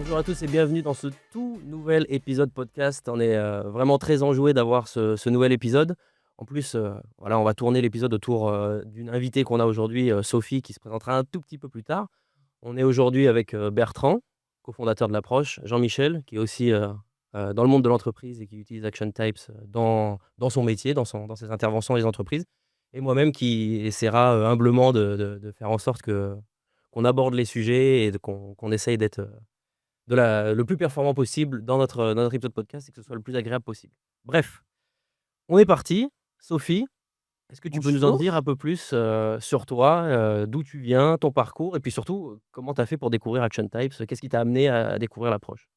Bonjour à tous et bienvenue dans ce tout nouvel épisode podcast. On est vraiment très enjoué d'avoir ce nouvel épisode. En plus, voilà, on va tourner l'épisode autour d'une invitée qu'on a aujourd'hui, Sophie, qui se présentera un tout petit peu plus tard. On est aujourd'hui avec Bertrand, cofondateur de l'approche, Jean-Michel, qui est aussi dans le monde de l'entreprise et qui utilise Action Types dans son métier, dans ses interventions dans les entreprises, et moi-même qui essaiera humblement de faire en sorte qu'on aborde les sujets et qu'on essaye d'être le plus performant possible dans notre épisode podcast et que ce soit le plus agréable possible. Bref, on est parti. Sophie, est-ce que tu peux nous en dire Bonjour. un peu plus, sur toi, d'où tu viens, ton parcours et puis surtout, comment tu as fait pour découvrir Action Types? Qu'est-ce qui t'a amené à découvrir l'approche?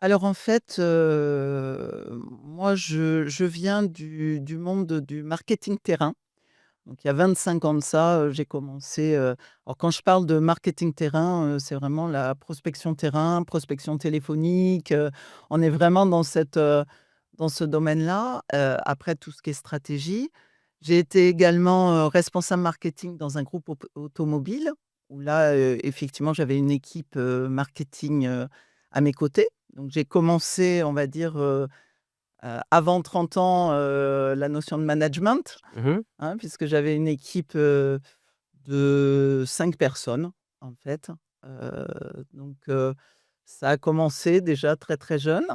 Alors en fait, moi je viens du monde du marketing terrain. Donc il y a 25 ans de ça, j'ai commencé, alors quand je parle de marketing terrain, c'est vraiment la prospection terrain, prospection téléphonique, on est vraiment dans ce domaine-là. Après tout ce qui est stratégie. J'ai été également, responsable marketing dans un groupe automobile où là, effectivement j'avais une équipe, marketing, à mes côtés. Donc j'ai commencé, on va dire, avant 30 ans, la notion de management, Mmh. hein, puisque j'avais une équipe, de 5 personnes, en fait. Heu, donc ça a commencé déjà très, très jeune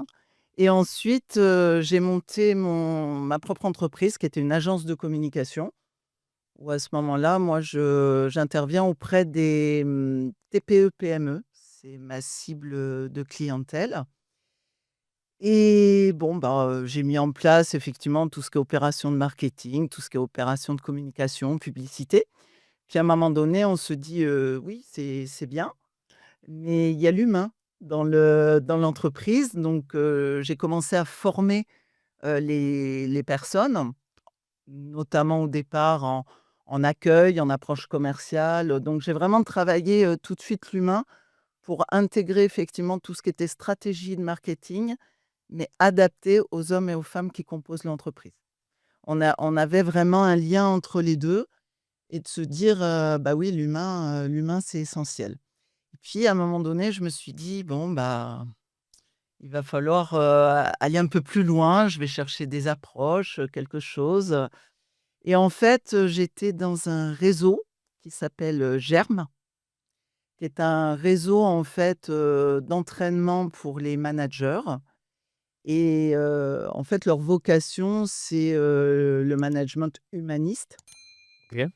et ensuite, j'ai monté ma propre entreprise qui était une agence de communication où à ce moment-là, moi j'interviens auprès des, TPE-PME. C'est ma cible, de clientèle. Et bon, bah, j'ai mis en place effectivement tout ce qui est opération de marketing, tout ce qui est opération de communication, publicité. Puis à un moment donné, on se dit: «Oui, c'est bien, mais il y a l'humain dans l'entreprise». Donc j'ai commencé à former, les personnes, notamment au départ en accueil, en approche commerciale. Donc j'ai vraiment travaillé, tout de suite l'humain pour intégrer effectivement tout ce qui était stratégie de marketing, mais adapté aux hommes et aux femmes qui composent l'entreprise. On avait vraiment un lien entre les 2 et de se dire, bah, oui, l'humain, c'est essentiel. Et puis à un moment donné, je me suis dit: «Bon, bah, il va falloir, aller un peu plus loin, je vais chercher des approches, quelque chose». Et en fait, j'étais dans un réseau qui s'appelle, GERM, qui est un réseau en fait, d'entraînement pour les managers. Et en fait, leur vocation, c'est, le management humaniste, OK.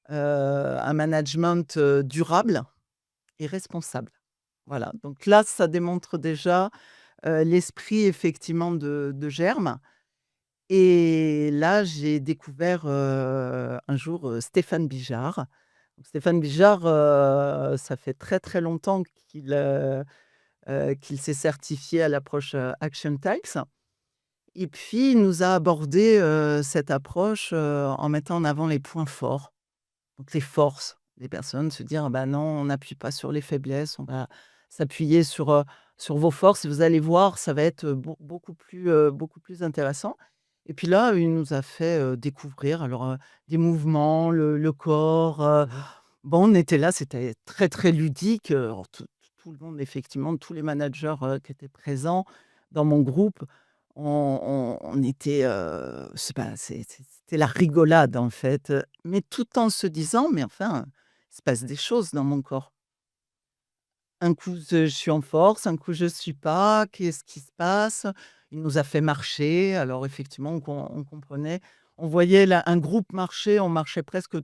un management, durable et responsable. Voilà, donc là, ça démontre déjà, l'esprit effectivement de Germe. Et là, j'ai découvert, un jour, Stéphane Bijard. Donc Stéphane Bijard, ça fait très, très longtemps qu'il s'est certifié à l'approche, Action Types. Et puis, il nous a abordé, cette approche, en mettant en avant les points forts, donc les forces des personnes, se dire: «Ah bah, non, on n'appuie pas sur les faiblesses, on va s'appuyer sur vos forces et vous allez voir, ça va être, beaucoup plus intéressant». Et puis là, il nous a fait, découvrir alors, des mouvements, le corps, Mmh. bon, on était là, c'était très, très ludique, alors tout le monde effectivement, tous les managers, qui étaient présents dans mon groupe, on était, c'était la rigolade en fait, mais tout en se disant: «Mais enfin, il se passe des choses dans mon corps. Un coup je suis en force, un coup je suis pas, qu'est-ce qui se passe?» Il nous a fait marcher, alors effectivement on comprenait, on voyait là un groupe marcher, on marchait presque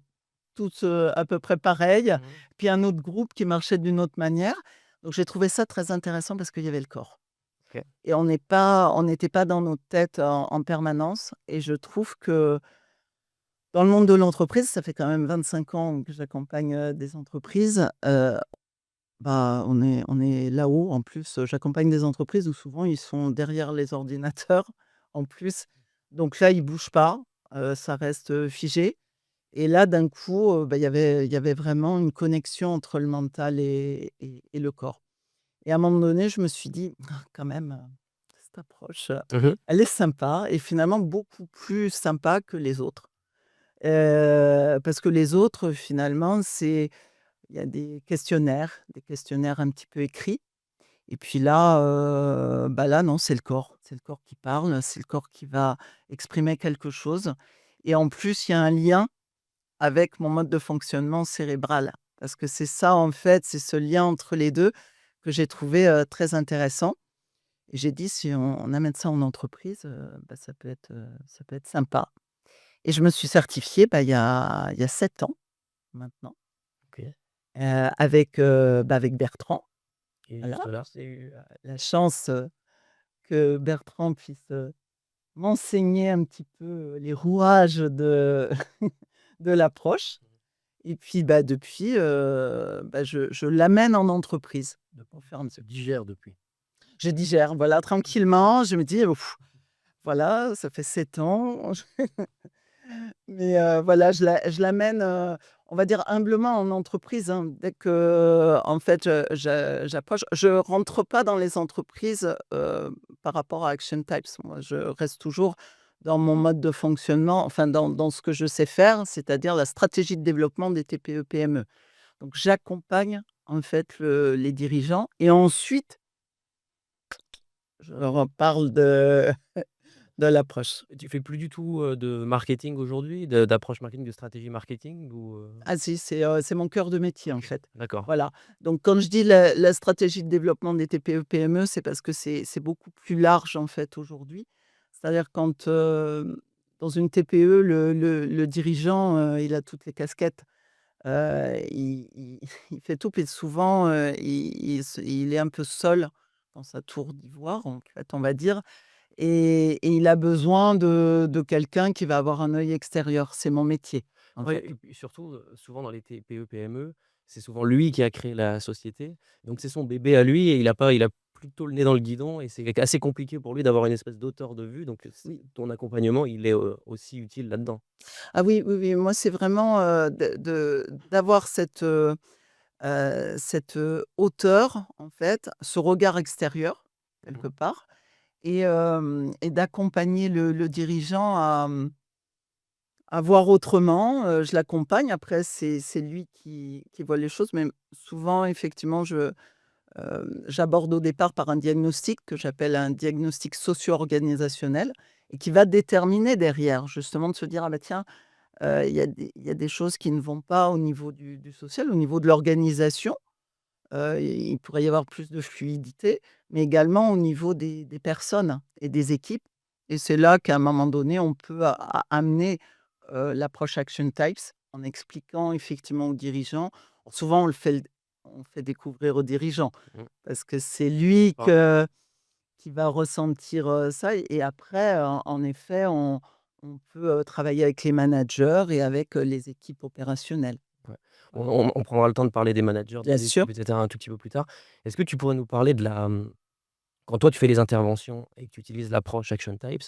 tous, à peu près pareil, Mmh. puis un autre groupe qui marchait d'une autre manière. Donc j'ai trouvé ça très intéressant parce qu'il y avait le corps. OK. Et on n'était pas dans nos têtes en permanence et je trouve que dans le monde de l'entreprise, ça fait quand même 25 ans que j'accompagne, des entreprises, bah, on est là-haut. En plus, j'accompagne des entreprises où souvent ils sont derrière les ordinateurs en plus. Donc là, ils bougent pas, ça reste, figé. Et là, d'un coup, bah, il y avait vraiment une connexion entre le mental et le corps. Et à un moment donné, je me suis dit: «Ah, quand même, cette approche, Mmh. elle est sympa et finalement beaucoup plus sympa que les autres». Parce que les autres, finalement, il y a des questionnaires un petit peu écrits. Et puis là, là non, c'est le corps. C'est le corps qui parle, c'est le corps qui va exprimer quelque chose et en plus, il y a un lien avec mon mode de fonctionnement cérébral. Parce que c'est ça, en fait, c'est ce lien entre les 2 que j'ai trouvé, très intéressant et j'ai dit: «Si on amène ça en entreprise, ça peut être sympa» et je me suis certifiée, il y a 7 ans maintenant, OK. avec Bertrand. Et Voilà, juste là. j'ai eu, la chance, que Bertrand puisse, m'enseigner un petit peu, les rouages de de l'approche et puis, depuis, je l'amène en entreprise au fur et à Tu mesure. digères depuis. Je digère, voilà, tranquillement, je me dis: voilà, ça fait 7 ans, mais voilà, je l'amène, on va dire humblement en entreprise, hein. Dès que, en fait, j'approche je rentre pas dans les entreprises, par rapport à Action Types. Moi, je reste toujours dans mon mode de fonctionnement, enfin dans ce que je sais faire, c'est-à-dire la stratégie de développement des TPE-PME. Donc j'accompagne, en fait, les dirigeants et ensuite, je leur parle de l'approche. Et tu fais plus du tout, de marketing aujourd'hui, d'approche marketing, de stratégie marketing ou? Ah si, c'est mon cœur de métier, en OK, fait. d'accord. Voilà. Donc quand je dis la stratégie de développement des TPE-PME, c'est parce que c'est beaucoup plus large, en fait, aujourd'hui. C'est-à-dire quand, dans une TPE, le dirigeant, il a toutes les casquettes. Il fait tout, puis souvent, il est un peu seul dans sa tour d'ivoire, en fait, on va dire et il a besoin de quelqu'un qui va avoir un œil extérieur. C'est mon métier, en Ouais fait. et puis surtout, souvent dans les TPE-PME, c'est souvent lui qui a créé la société, donc c'est son bébé à lui et il a plutôt le nez dans le guidon et c'est assez compliqué pour lui d'avoir une espèce d'auteur de vue, donc Oui. ton accompagnement, il est, aussi utile là-dedans. Ah oui, oui, oui, moi, c'est vraiment, d'avoir hauteur, en fait, ce regard extérieur, Mmh. quelque part et d'accompagner le dirigeant à voir autrement. Je l'accompagne, après c'est lui qui voit les choses, mais souvent, effectivement, j'aborde au départ par un diagnostic que j'appelle un diagnostic socio-organisationnel et qui va déterminer derrière, justement, de se dire: «Ah bah tiens, il y a des choses qui ne vont pas au niveau du social, au niveau de l'organisation». Il pourrait y avoir plus de fluidité, mais également au niveau des personnes et des équipes et c'est là qu'à un moment donné, on peut amener, l'approche Action Types en expliquant effectivement aux dirigeants. Souvent, on fait découvrir aux dirigeants Mmh. parce que c'est lui Ah, qui va ressentir, ça et après, en effet, on peut, travailler avec les managers et avec, les équipes opérationnelles. ouais. Voilà. On prendra le temps de parler des managers, Bien des sûr. équipes et cetera un tout petit peu plus tard. Est-ce que tu pourrais nous parler de quand toi tu fais les interventions et que tu utilises l'approche Action Types,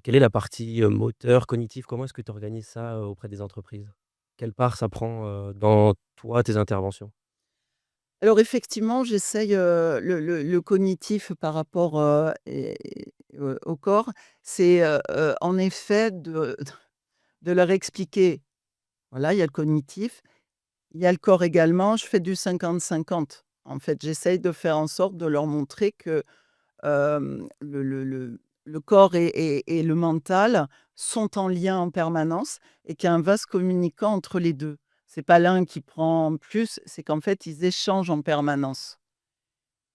quelle est la partie, moteur, cognitive? Comment est-ce que tu organises ça, auprès des entreprises? Quelle part ça prend, dans toi, tes interventions? Alors effectivement, j'essaye, le cognitif par rapport, au corps, c'est, en effet de leur expliquer, voilà, il y a le cognitif, il y a le corps également. Je fais du 50-50. En fait, j'essaye de faire en sorte de leur montrer que, le corps et le mental sont en lien en permanence et qu'il y a un vase communicant entre les 2. C'est pas l'un qui prend plus, c'est qu'en fait, ils échangent en permanence.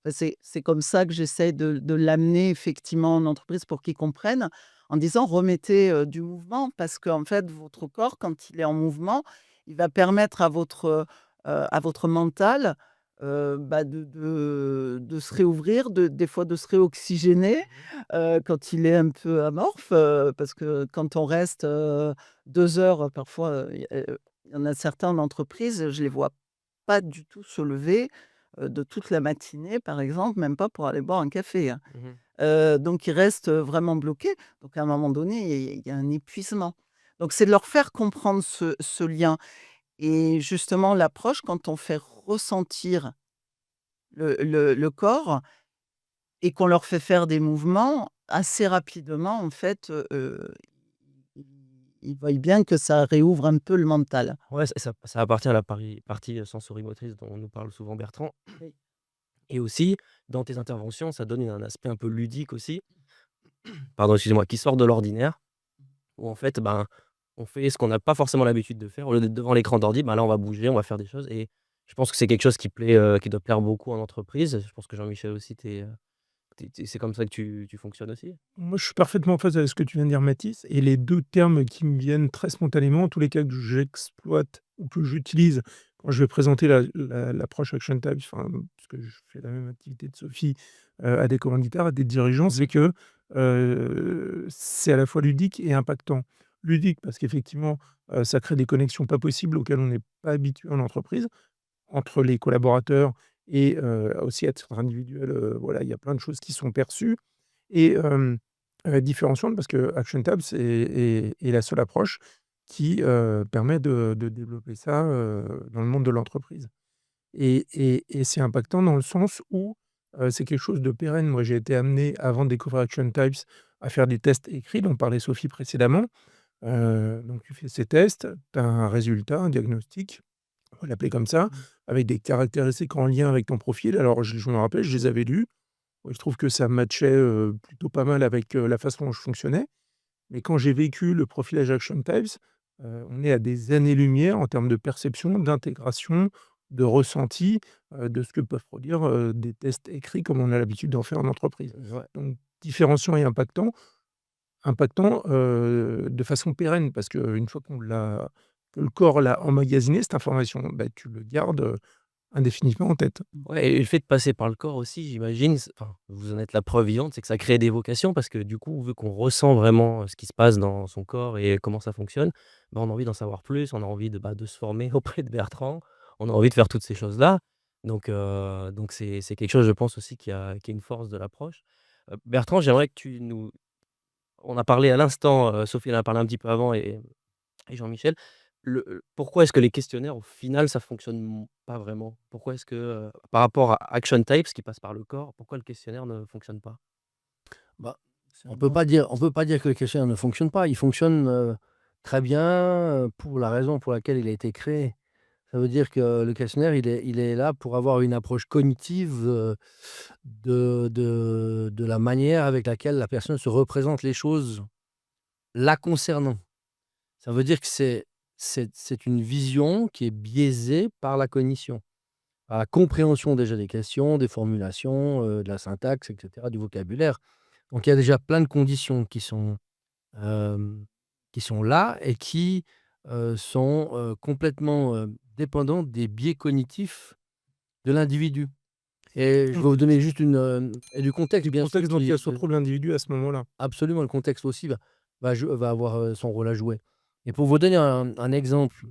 C'est comme ça que j'essaie de l'amener effectivement en entreprise pour qu'ils comprennent, en disant: «Remettez, du mouvement» parce qu'en fait, votre corps, quand il est en mouvement, il va permettre à votre mental, de se réouvrir, des fois de se réoxygéner, Mmh. quand il est un peu amorphe, parce que quand on reste, 2 heures, parfois, il y en a certains en entreprise, je les vois pas du tout se lever, de toute la matinée, par exemple, même pas pour aller boire un café, hein. Mmh. Donc ils restent, vraiment bloqués. Donc à un moment donné, il y a un épuisement. Donc c'est de leur faire comprendre ce lien et justement l'approche quand on fait ressentir le corps et qu'on leur fait faire des mouvements, assez rapidement en fait, ils ils voient bien que ça réouvre un peu le mental. Ouais, ça appartient à la partie, sensorimotrice dont nous parle souvent Bertrand. Oui. Et aussi, dans tes interventions, ça donne un aspect un peu ludique aussi, pardon, excusez-moi, qui sort de l'ordinaire, où en fait, ben, on fait ce qu'on n'a pas forcément l'habitude de faire. Au lieu d'être devant l'écran d'ordi, ben, là, on va bouger, on va faire des choses et je pense que c'est quelque chose qui plaît, qui doit plaire beaucoup en entreprise. Je pense que Jean-Michel aussi, c'est comme ça que tu fonctionnes aussi? Moi, je suis parfaitement en phase avec ce que tu viens de dire, Mathis, et les 2 termes qui me viennent très spontanément, en tous les cas que j'exploite ou que j'utilise quand je vais présenter l'approche Action Type, enfin, parce que je fais la même activité de Sophie, à des commanditaires, à des dirigeants, c'est que, c'est à la fois ludique et impactant. Ludique parce qu'effectivement, ça crée des connexions pas possibles auxquelles on n'est pas habitué en entreprise, entre les collaborateurs et aussi à titre individuel, voilà, il y a plein de choses qui sont perçues et différenciante parce que Action Tabs est la seule approche qui, permet de développer ça, dans le monde de l'entreprise et c'est impactant dans le sens où, c'est quelque chose de pérenne. Moi, j'ai été amené, avant de découvrir Action Types, à faire des tests écrits dont parlait Sophie précédemment. Donc tu fais ces tests, tu as un résultat, un diagnostic, on va l'appeler comme ça, avec des caractéristiques en lien avec ton profil. Alors je me rappelle, je les avais lus. Ouais, je trouve que ça matchait, plutôt pas mal avec, la façon dont je fonctionnais. Mais quand j'ai vécu le profilage Action Types, on est à des années-lumière en termes de perception, d'intégration, de ressenti, de ce que peuvent produire, des tests écrits comme on a l'habitude d'en faire en entreprise. Ouais. Donc différenciant et impactant, de façon pérenne parce qu'une fois que le corps l'a emmagasiné cette information, bah, tu le gardes, indéfiniment en tête. Ouais et le fait de passer par le corps aussi, j'imagine, enfin, vous en êtes la preuve vivante, c'est que ça crée des vocations parce que du coup, vu qu'on ressent vraiment, ce qui se passe dans son corps et comment ça fonctionne, bah, on a envie d'en savoir plus, on a envie de se former auprès de Bertrand, on a envie de faire toutes ces choses-là. Donc c'est quelque chose, je pense aussi qui a une force de l'approche. Bertrand, j'aimerais que tu nous on a parlé à l'instant, Sophie en a parlé un petit peu avant et Jean-Michel. Pourquoi est-ce que les questionnaires, au final, ça fonctionne pas vraiment? Pourquoi est-ce que, par rapport à Action Types qui passe par le corps, pourquoi le questionnaire ne fonctionne pas? Bah, C'est un on peut bon pas dire que le questionnaire ne fonctionne pas. Il fonctionne, très bien, pour la raison pour laquelle il a été créé. Ça veut dire que le questionnaire, il est là pour avoir une approche cognitive, de la manière avec laquelle la personne se représente les choses la concernant. Ça veut dire que c'est une vision qui est biaisée par la cognition, par la compréhension déjà des questions, des formulations, de la syntaxe et cetera, du vocabulaire. Donc il y a déjà plein de conditions hem, qui sont là et qui, sont, complètement, dépendantes des biais cognitifs de l'individu. Et je vais vous donner juste et du contexte du bien sûr contexte dont qui, il se trouve l'individu à ce moment-là. absolument, le contexte aussi va avoir, son rôle à jouer. Et pour vous donner un exemple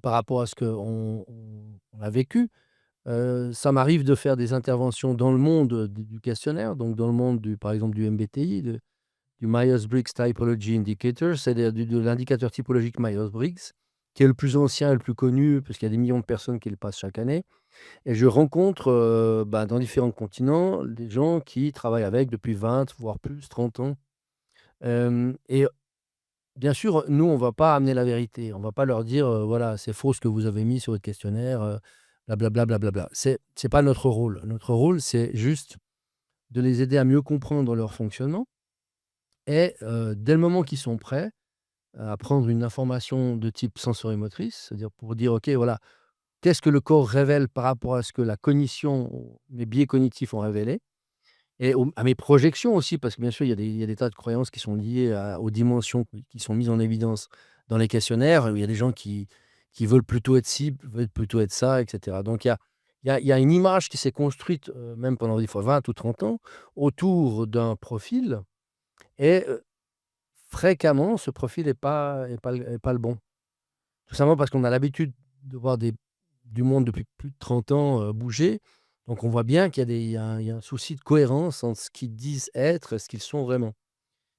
par rapport à ce qu'on a vécu, ça m'arrive de faire des interventions dans le monde, du questionnaire, donc dans le monde par exemple du MBTI, du Myers-Briggs Typology Indicator, c'est-à-dire de l'indicateur typologique Myers-Briggs, qui est le plus ancien et le plus connu, parce qu'il y a des millions de personnes qui le passent chaque année. Et je rencontre, dans différents continents, des gens qui travaillent avec depuis 20, voire plus, 30 ans. Et bien sûr, nous, on va pas amener la vérité. On va pas leur dire, «Voilà, c'est faux ce que vous avez mis sur votre questionnaire, blablabla, blablabla». C'est pas notre rôle. Notre rôle, c'est juste de les aider à mieux comprendre leur fonctionnement et dès le moment qu'ils sont prêts à prendre une information de type sensorimotrice, c'est-à-dire pour dire: «OK, voilà, qu'est-ce que le corps révèle par rapport à ce que la cognition, mes biais cognitifs ont révélé?» Et à mes projections aussi, parce que bien sûr, il y a des tas de croyances qui sont liées aux dimensions qui sont mises en évidence dans les questionnaires, où il y a des gens qui veulent plutôt être ci, veulent plutôt être ça, et cetera. Donc il y a une image qui s'est construite, même pendant des fois 20 ou 30 ans, autour d'un profil et fréquemment, ce profil est pas le bon. Tout simplement parce qu'on a l'habitude de voir du monde depuis plus de 30 ans, bouger. Donc on voit bien qu'il y a il y a un souci de cohérence entre ce qu'ils disent être et ce qu'ils sont vraiment.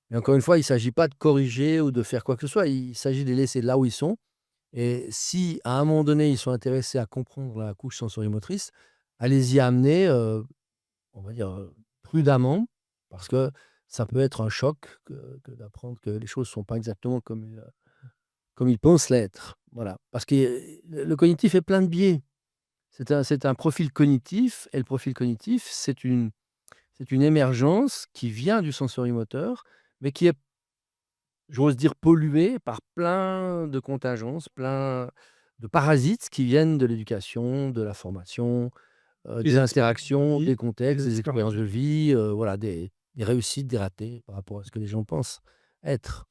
Mais encore une fois, il ne s'agit pas de corriger ou de faire quoi que ce soit. Il s'agit de les laisser là où ils sont et si, à un moment donné, ils sont intéressés à comprendre la couche sensorimotrice, allez-y amener, on va dire, prudemment parce que ça peut être un choc que d'apprendre que les choses ne sont pas exactement comme ils pensent l'être. Voilà. Parce que, le cognitif est plein de biais. C'est un profil cognitif et le profil cognitif, c'est une émergence qui vient du sensorimoteur, mais qui est, j'ose dire, polluée par plein de contingences, plein de parasites qui viennent de l'éducation, de la formation, des Les expériences de interactions, vie, des contextes, les des expériences expériences de de vie. vie, voilà, des réussites, des ratés par rapport à ce que les gens pensent être.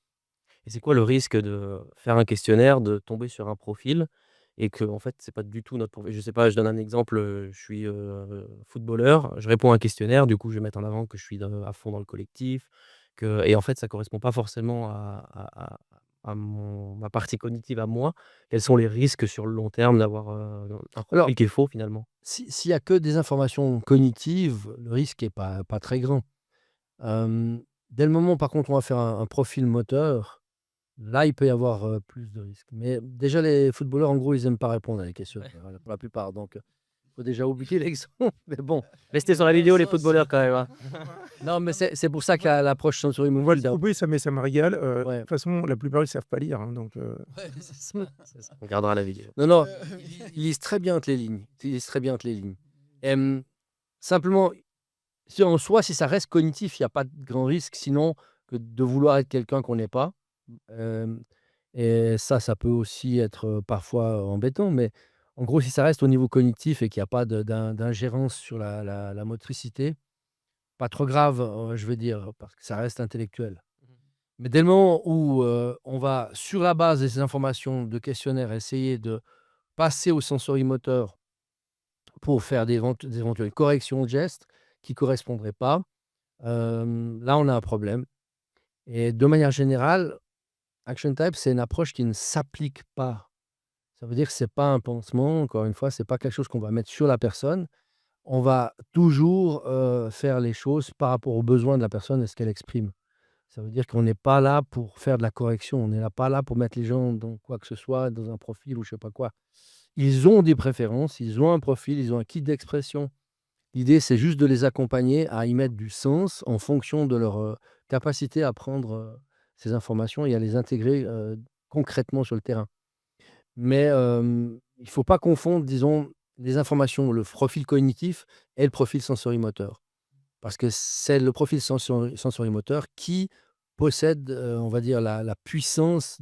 Et c'est quoi le risque de faire un questionnaire, de tomber sur un profil et que en fait, c'est pas du tout notre profil? Je sais pas, je donne un exemple, je suis, footballeur, je réponds à un questionnaire, du coup, je vais mettre en avant que je suis à fond dans le collectif, et en fait, ça correspond pas forcément à ma partie cognitive à moi. Quels sont les risques sur le long terme d'avoir, un Alors, profil qui est faux finalement? s'il y a que des informations cognitives, le risque est pas très grand. Dès le moment, par contre, on va faire un profil moteur, là, il peut y avoir, plus de risques. Mais déjà, les footballeurs, en gros, ils aiment pas répondre à des questionnaires, Ouais. voilà, pour la plupart, donc faut déjà oublier l'exemple, mais bon. Restez sur la vidéo les footballeurs quand même, hein. Non, mais c'est pour ça qu'il y a l'approche On voit le sensori-motrice. trouver, ça me régale. De Ouais. toute façon, la plupart, ils savent pas lire, hein, donc Ouais, c'est ça, c'est ça. On regardera la vidéo. Non, non, ils lisent très bien entre les lignes. Ils lisent très bien entre les lignes. Simplement, en soi, si ça reste cognitif, il y a pas de grand risque, sinon que de vouloir être quelqu'un qu'on n'est pas. Hem et ça peut aussi être, parfois embêtant, mais en gros, si ça reste au niveau cognitif et qu'il y a pas d'ingérence sur la motricité, pas trop grave, je veux dire, parce que ça reste intellectuel. Mais dès le moment où, on va, sur la base de ces informations de questionnaire, essayer de passer au sensorimoteur pour faire des éventuelles corrections de gestes qui correspondraient pas, là, on a un problème et de manière générale, Action Type, c'est une approche qui ne s'applique pas. Ça veut dire que c'est pas un pansement, encore une fois, c'est pas quelque chose qu'on va mettre sur la personne. On va toujours, faire les choses par rapport aux besoins de la personne et ce qu'elle exprime. Ça veut dire qu'on n'est pas là pour faire de la correction, on n'est là pas là pour mettre les gens dans quoi que ce soit, dans un profil ou je sais pas quoi. Ils ont des préférences, ils ont un profil, ils ont un kit d'expression. L'idée, c'est juste de les accompagner à y mettre du sens en fonction de leur, capacité à prendre, ces informations et à les intégrer, concrètement sur le terrain. Mais, il ne faut pas confondre, disons, les informations, le profil cognitif et le profil sensorimoteur. Parce que c'est le profil sensorimoteur qui possède, on va dire la puissance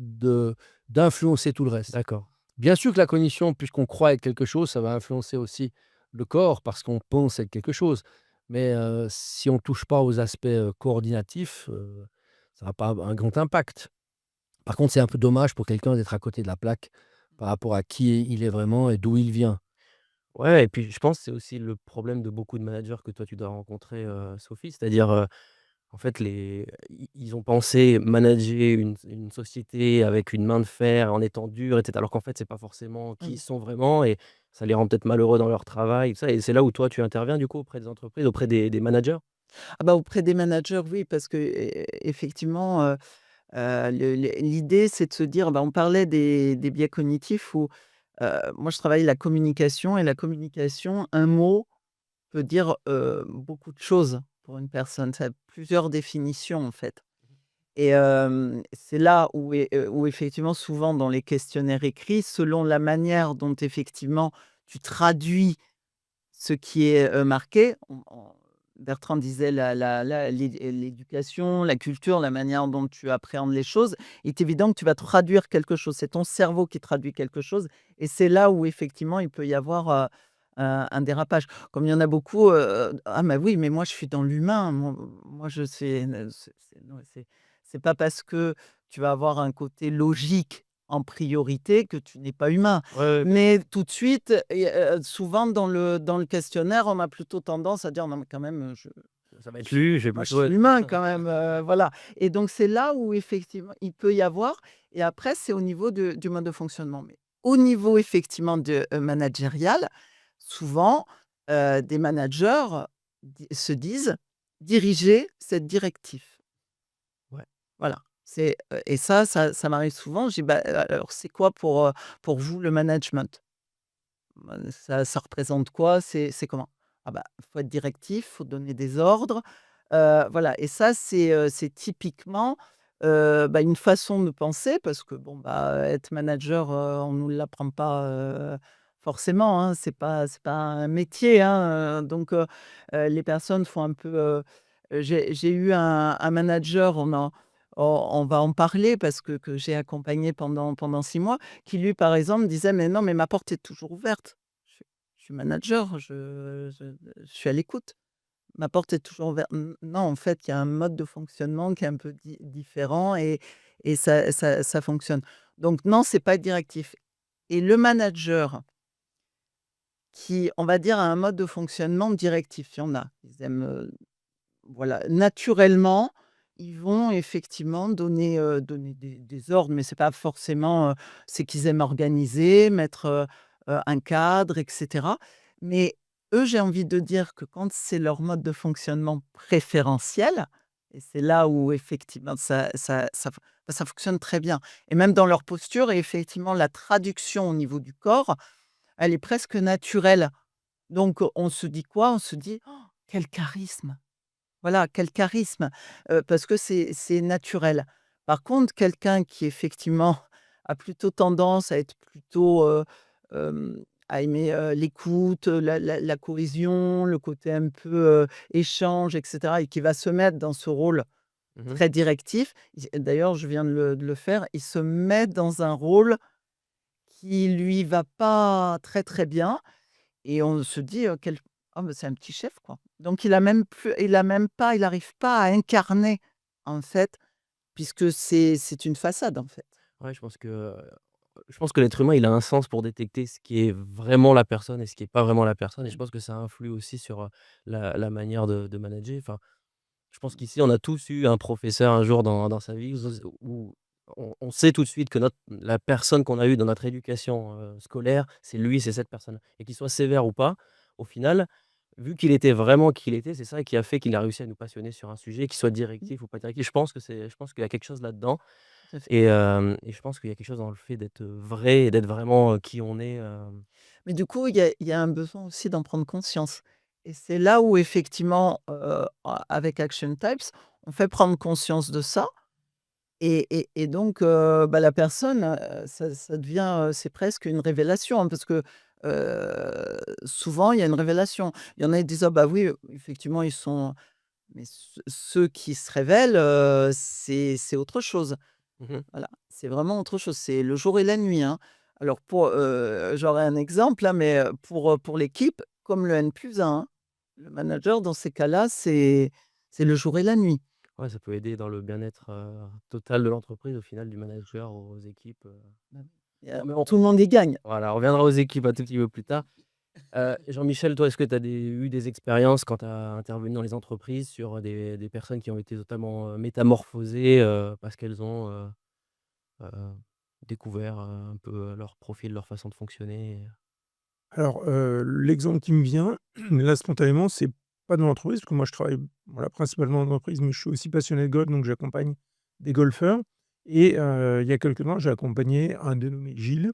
d'influencer tout le reste. D'accord. Bien sûr que la cognition, puisqu'on croit être quelque chose, ça va influencer aussi le corps parce qu'on pense être quelque chose. Mais, si on ne touche pas aux aspects, coordinatifs, ça n'a pas un grand impact. Par contre, c'est un peu dommage pour quelqu'un d'être à côté de la plaque par rapport à qui il est vraiment et d'où il vient. Ouais et puis je pense que c'est aussi le problème de beaucoup de managers que toi tu dois rencontrer, Sophie. C'est-à-dire, en fait ils ont pensé manager une société avec une main de fer, en étant dur et cetera, alors qu'en fait c'est pas forcément qui ils Oui. sont vraiment et ça les rend peut-être malheureux dans leur travail, tout ça et c'est là où toi tu interviens du coup auprès des entreprises, auprès des managers? Ah bah, auprès des managers, oui, parce que, effectivement, l'idée, c'est de se dire, bah, on parlait des biais cognitifs où, moi je travaille la communication et la communication, un mot peut dire, beaucoup de choses pour une personne. Ça a plusieurs définitions, en fait et c'est là où effectivement souvent dans les questionnaires écrits, selon la manière dont effectivement tu traduis ce qui est, marqué, on Bertrand disait l'éducation, la culture, la manière dont tu appréhendes les choses, il est évident que tu vas traduire quelque chose. C'est ton cerveau qui traduit quelque chose et c'est là où effectivement il peut y avoir, un dérapage. Comme il y en a beaucoup, «Ah mais oui, mais moi je suis dans l'humain, moi je sais c'est non, c'est pas parce que tu vas avoir un côté logique en priorité que tu n'es pas humain». Ouais, ouais, Mais tout de suite et souvent dans le questionnaire, on a plutôt tendance à dire: «Non mais quand même, ça va être lu, je vais moi je plutôt suis humain quand même», voilà et donc c'est là où effectivement il peut y avoir et après c'est au niveau du mode de fonctionnement. Mais au niveau effectivement de, managérial, souvent, des managers se disent: «Diriger, c'est directif». ouais. Voilà, c'est, et ça m'arrive souvent. Je dis: «Bah, alors c'est quoi pour vous le management?» Bah, ça représente quoi? C'est comment? Ah bah, faut être directif, faut donner des ordres, voilà et ça c'est typiquement, bah, une façon de penser parce que bon, bah, être manager, on nous l'apprend pas, forcément, hein, c'est pas un métier, hein, donc les personnes font un peu, j'ai eu un manager, on va en parler parce que j'ai accompagné pendant 6 mois, qui lui, par exemple, disait: «Mais non, mais ma porte est toujours ouverte. Je suis manager, je suis à l'écoute. Ma porte est toujours ouverte». Non, en fait, il y a un mode de fonctionnement qui est un peu différent et ça fonctionne. Donc non, c'est pas directif et le manager qui, on va dire, a un mode de fonctionnement directif, il y en a. Ils aiment, voilà, naturellement, ils vont effectivement donner des ordres, mais c'est pas forcément, c'est qu'ils aiment organiser, mettre, un cadre et cetera. Mais eux, j'ai envie de dire que quand c'est leur mode de fonctionnement préférentiel et c'est là où effectivement ça fonctionne très bien et même dans leur posture et effectivement la traduction au niveau du corps, elle est presque naturelle. Donc on se dit quoi? On se dit: «Oh, quel charisme!» Voilà, quel charisme, parce que c'est naturel. Par contre, quelqu'un qui effectivement a plutôt tendance à être plutôt, à aimer, l'écoute, la cohésion, le côté un peu, échange et cetera et qui va se mettre dans ce rôle Mmh. très directif. D'ailleurs, je viens de le faire, il se met dans un rôle qui lui va pas très, très bien et on se dit, quel «Ah bah, c'est un petit chef, quoi». Donc il arrive pas à incarner, en fait, puisque c'est une façade, en fait. Ouais, je pense que l'être humain, il a un sens pour détecter ce qui est vraiment la personne et ce qui est pas vraiment la personne et je pense que ça influe aussi sur, la manière de manager. Enfin, je pense qu'ici, on a tous eu un professeur un jour dans sa vie où on sait tout de suite que la personne qu'on a eue dans notre éducation, scolaire, c'est lui, c'est cette personne et qu'il soit sévère ou pas, au final, vu qu'il était vraiment qui il était, c'est ça qui a fait qu'il a réussi à nous passionner sur un sujet, qu'il soit Mmh, directif ou pas directif. Je pense qu'il y a quelque chose là-dedans tout à fait. et je pense qu'il y a quelque chose dans le fait d'être vrai et d'être vraiment, qui on est, Mais du coup, il y a un besoin aussi d'en prendre conscience et c'est là où effectivement, avec Action Types, on fait prendre conscience de ça et donc bah, la personne, ça devient, c'est presque une révélation, hein, parce que, souvent il y a une révélation. Il y en a qui disent: «Ah bah oui, effectivement ils sont». Mais ceux qui se révèlent, c'est autre chose. mmh Voilà, c'est vraiment autre chose. C'est le jour et la nuit, hein. Alors j'aurais un exemple là, mais pour l'équipe, comme le N+1, hein. Le manager dans ces cas-là, c'est le jour et la nuit. Ouais, ça peut aider dans le bien-être, total de l'entreprise, au final, du manager aux équipes, Bah oui. mais on Tout le monde y gagne. voilà, on reviendra aux équipes un tout petit peu plus tard. Jean-Michel, toi, est-ce que tu as eu des expériences quand tu as intervenu dans les entreprises sur des personnes qui ont été totalement, métamorphosées, parce qu'elles ont, heu, découvert, un peu, leur profil, leur façon de fonctionner? Alors, l'exemple qui me vient, là, spontanément, c'est pas dans l'entreprise, parce que moi, je travaille, voilà, principalement dans l'entreprise, mais je suis aussi passionné de golf, donc j'accompagne des golfeurs et il y a quelque temps, j'ai accompagné un dénommé Gilles,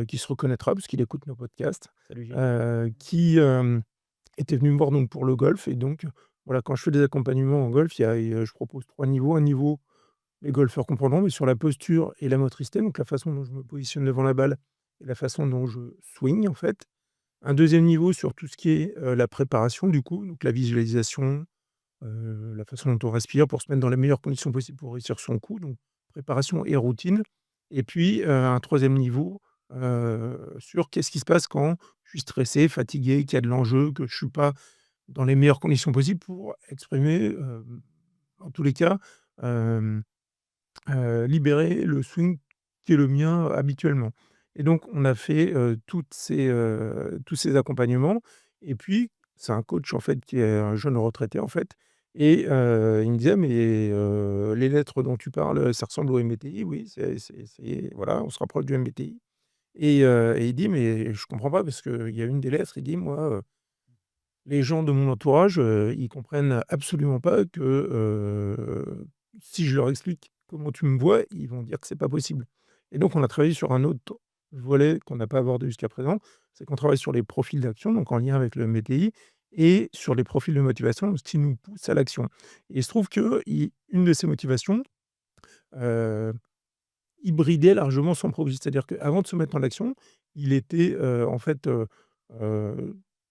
qui se reconnaîtra parce qu'il écoute nos podcasts, Salut Gilles. qui, était venu me voir donc pour le golf et donc voilà, quand je fais des accompagnements en golf, je propose 3 niveaux. Un niveau, les golfeurs comprendront, mais sur la posture et la motricité, donc la façon dont je me positionne devant la balle et la façon dont je swing, en fait. Un deuxième niveau sur tout ce qui est, la préparation du coup, donc la visualisation, la façon dont on respire pour se mettre dans les meilleures conditions possibles pour réussir son coup, donc préparation et routine. Et puis, un troisième niveau, sur qu'est-ce qui se passe quand je suis stressé, fatigué, qu'il y a de l'enjeu, que je suis pas dans les meilleures conditions possibles pour exprimer, en tous les cas, hem libérer le swing qui est le mien habituellement. Et donc on a fait, tous ces accompagnements et puis c'est un coach en fait qui est un jeune retraité en fait et il me disait: «Mais les lettres dont tu parles, ça ressemble au MBTI». Oui, c'est voilà, on se rapproche du MBTI et il dit: «Mais je comprends pas parce qu'il y a une des lettres», il dit: «Moi, les gens de mon entourage, ils comprennent absolument pas que, si je leur explique comment tu me vois, ils vont dire que c'est pas possible. Et donc on a travaillé sur un autre volet qu'on n'a pas abordé jusqu'à présent, c'est qu'on travaille sur les profils d'action, donc en lien avec le MBTI et sur les profils de motivation, ce qui nous pousse à l'action. Et il se trouve que une de ces motivations, heu, hybridait largement son profil. C'est-à-dire qu'avant de se mettre en action, il était, en fait, heu,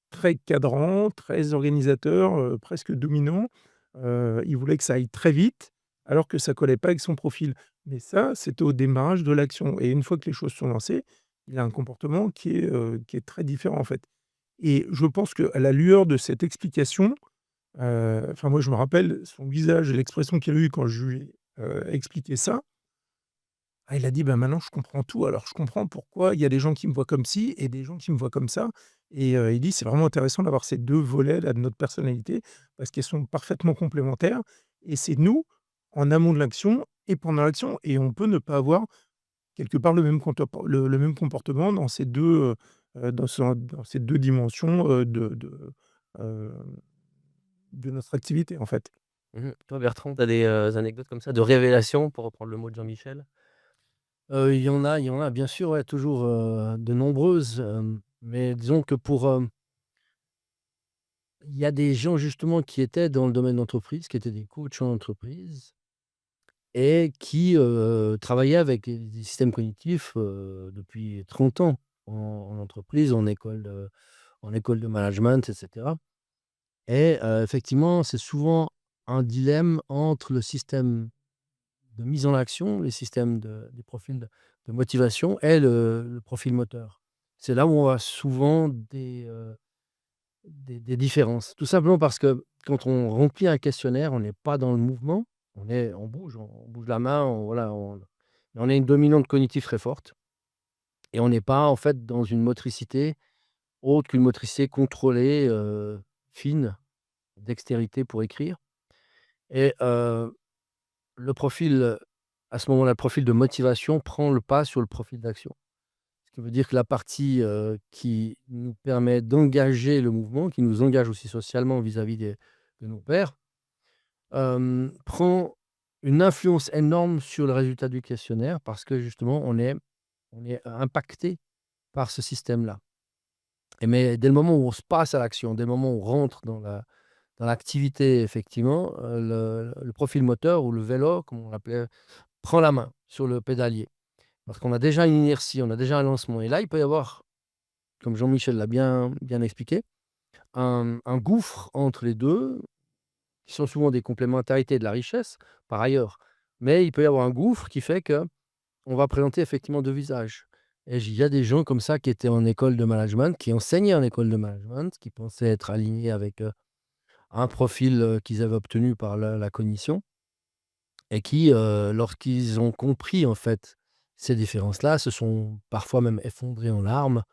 très cadrant, très organisateur, presque dominant. Il voulait que ça aille très vite, alors que ça collait pas avec son profil. Mais ça, c'était au démarrage de l'action et une fois que les choses sont lancées, il a un comportement qui est très différent, en fait. Et je pense qu'à la lueur de cette explication, enfin moi je me rappelle son visage et l'expression qu'il a eu quand je lui ai, expliqué ça. Ah, il a dit: «Ben, maintenant je comprends tout. Alors je comprends pourquoi il y a des gens qui me voient comme ci et des gens qui me voient comme ça» et il dit: «C'est vraiment intéressant d'avoir ces 2 volets-là de notre personnalité parce qu'elles sont parfaitement complémentaires et c'est nous, en amont de l'action et pendant l'action et on peut ne pas avoir quelque part le même comportement dans ces 2 dans ces 2 dimensions, heu, de notre activité, en fait». Toi, Bertrand, tu as des, anecdotes comme ça de révélation, pour reprendre le mot de Jean-Michel? Il y en a bien sûr, ouais, toujours, de nombreuses, mais disons que il y a des gens justement qui étaient dans le domaine d'entreprise, qui étaient des coachs en entreprise et qui, travaillaient avec des systèmes cognitifs, depuis 30 ans en entreprise, en école de management et cetera et effectivement, c'est souvent un dilemme entre le système de mise en action, les systèmes des profils de motivation et le profil moteur. C'est là où on voit souvent des différences. Tout simplement parce que quand on remplit un questionnaire, on n'est pas dans le mouvement, on bouge la main, voilà, mais on a une dominante cognitive très forte et on n'est pas en fait dans une motricité autre qu'une motricité contrôlée, fine, dextérité pour écrire et le profil, à ce moment-là, le profil de motivation prend le pas sur le profil d'action. Ce qui veut dire que la partie, qui nous permet d'engager le mouvement, qui nous engage aussi socialement vis-à-vis de nos pairs, prend une influence énorme sur le résultat du questionnaire parce que justement on est impacté par ce système-là. Mais dès le moment où on se passe à l'action, dès le moment où on rentre dans l'activité effectivement, le profil moteur ou le vélo, comme on l'appelait, prend la main sur le pédalier. Parce qu'on a déjà une inertie, on a déjà un lancement et là, il peut y avoir, comme Jean-Michel l'a bien expliqué, un gouffre entre les 2, qui sont souvent des complémentarités de la richesse, par ailleurs. Mais il peut y avoir un gouffre qui fait qu'on va présenter effectivement 2 visages. Et il y a des gens comme ça qui étaient en école de management, qui enseignaient en école de management, qui pensaient être alignés avec, un profil, qu'ils avaient obtenu par la cognition et qui, lorsqu'ils ont compris en fait ces différences-là, se sont parfois même effondrés en larmes.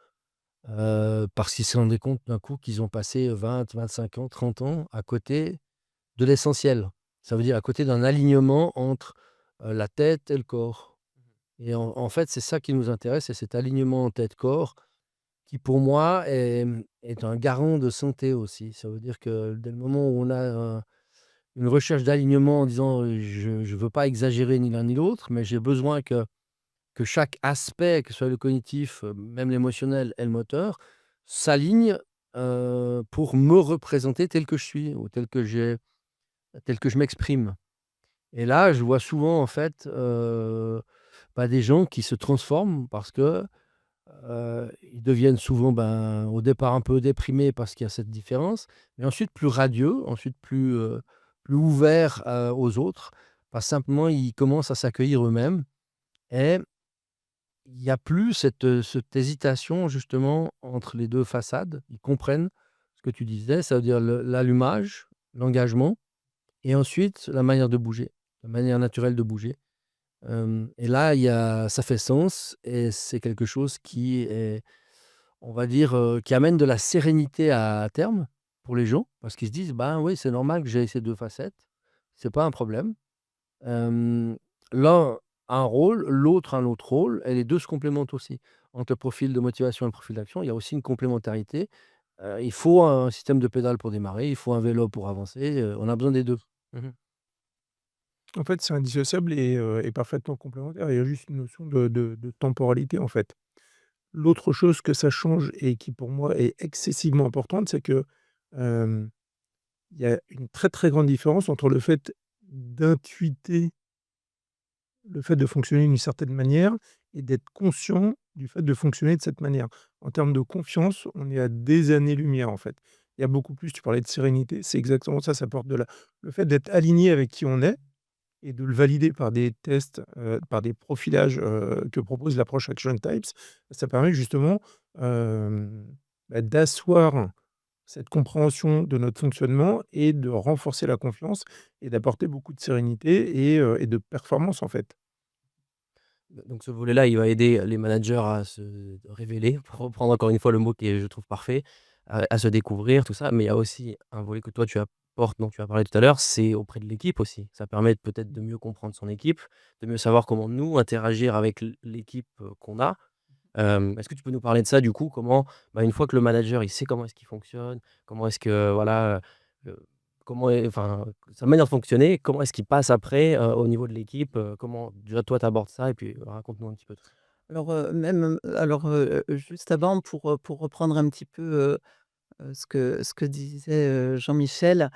Parce qu'ils se rendaient compte d'un coup qu'ils ont passé 20, 25 ans, 30 ans à côté de l'essentiel. Ça veut dire à côté d'un alignement entre, la tête et le corps et en fait, c'est ça qui nous intéresse, c'est cet alignement tête-corps qui pour moi est un garant de santé aussi. Ça veut dire que dès le moment où on a une recherche d'alignement en disant, «Je ne veux pas exagérer ni l'un ni l'autre, mais j'ai besoin que chaque aspect, que ce soit le cognitif, même l'émotionnel et le moteur, s'aligne, pour me représenter tel que je suis ou tel que je m'exprime et là, je vois souvent en fait, des gens qui se transforment parce que, ils deviennent souvent, au départ un peu déprimés parce qu'il y a cette différence, mais ensuite plus radieux, ensuite plus ouverts, aux autres, parce simplement ils commencent à s'accueillir eux-mêmes et il y a plus cette hésitation justement entre les 2 façades. Ils comprennent ce que tu disais, ça veut dire l'allumage, l'engagement et ensuite la manière de bouger, la manière naturelle de bouger. Hem et là, ça fait sens et c'est quelque chose qui est, on va dire, qui amène de la sérénité à terme pour les gens parce qu'ils se disent: «Ben, oui, c'est normal que j'ai ces 2 facettes, c'est pas un problème». Hem, L'un a un rôle, l'autre a un autre rôle et les 2 se complémentent aussi. Entre le profil de motivation et le profil d'action, il y a aussi une complémentarité. Il faut un système de pédale pour démarrer, il faut un vélo pour avancer, on a besoin des 2. Mmh. En fait, c'est indissociable et parfaitement complémentaire. Il y a juste une notion de temporalité, en fait. L'autre chose que ça change et qui pour moi est excessivement importante, c'est que, hem, il y a une très, très grande différence entre le fait d'intuiter, le fait de fonctionner d'une certaine manière et d'être conscient du fait de fonctionner de cette manière. En termes de confiance, on est à des années-lumière, en fait. Il y a beaucoup plus, tu parlais de sérénité, c'est exactement ça, ça porte de la le fait d'être aligné avec qui on est et de le valider par des tests, par des profilages, que propose l'approche Action Types, ça permet justement, d'asseoir cette compréhension de notre fonctionnement et de renforcer la confiance et d'apporter beaucoup de sérénité et de performance, en fait. Donc ce volet-là, il va aider les managers à se révéler, pour reprendre encore une fois le mot qui est, je trouve, parfait, à se découvrir, tout ça. Mais il y a aussi un volet que toi tu apportes, dont tu as parlé tout à l'heure, c'est auprès de l'équipe aussi. Ça permet peut-être de mieux comprendre son équipe, de mieux savoir comment nous interagir avec l'équipe qu'on a. Est-ce que tu peux nous parler de ça du coup? Comment, une fois que le manager, il sait comment est-ce qu'il fonctionne, comment est-ce que voilà, comment est enfin, sa manière de fonctionner, comment est-ce qu'il passe après, au niveau de l'équipe? Comment déjà toi tu abordes ça et puis raconte-nous un petit peu tout ça? Juste avant pour reprendre un petit peu, ce que disait, Jean-Michel,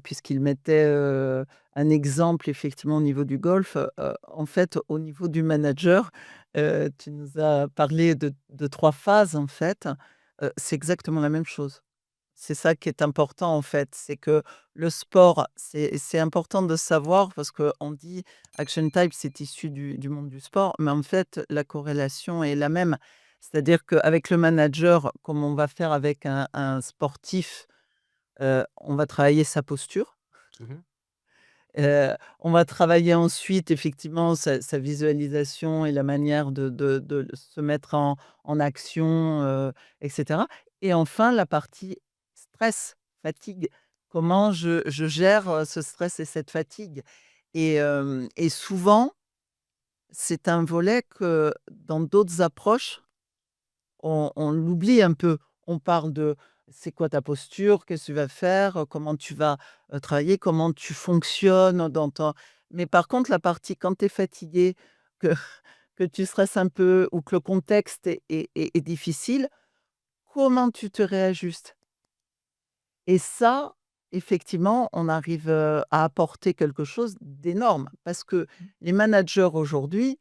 puisqu'il mettait, un exemple effectivement au niveau du golf, en fait, au niveau du manager, tu nous as parlé de 3 phases en fait, c'est exactement la même chose. C'est ça qui est important en fait, c'est que le sport, c'est important de savoir parce qu'on dit Action Type, c'est issu du monde du sport, mais en fait, la corrélation est la même. C'est-à-dire qu'avec le manager, comme on va faire avec un sportif, on va travailler sa posture. Mmh. On va travailler ensuite effectivement sa visualisation et la manière de se mettre en action, et cetera. Et enfin la partie stress, fatigue. Comment je gère, ce stress et cette fatigue? Et souvent, c'est un volet que dans d'autres approches on l'oublie un peu. On parle de: «C'est quoi ta posture? Qu'est-ce que tu vas faire? Comment tu vas, travailler? Comment tu fonctionnes dans ton» mais par contre, la partie quand tu es fatigué, que que tu stresses un peu ou que le contexte est difficile, comment tu te réajustes? Et ça, effectivement, on arrive, à apporter quelque chose d'énorme parce que les managers aujourd'hui,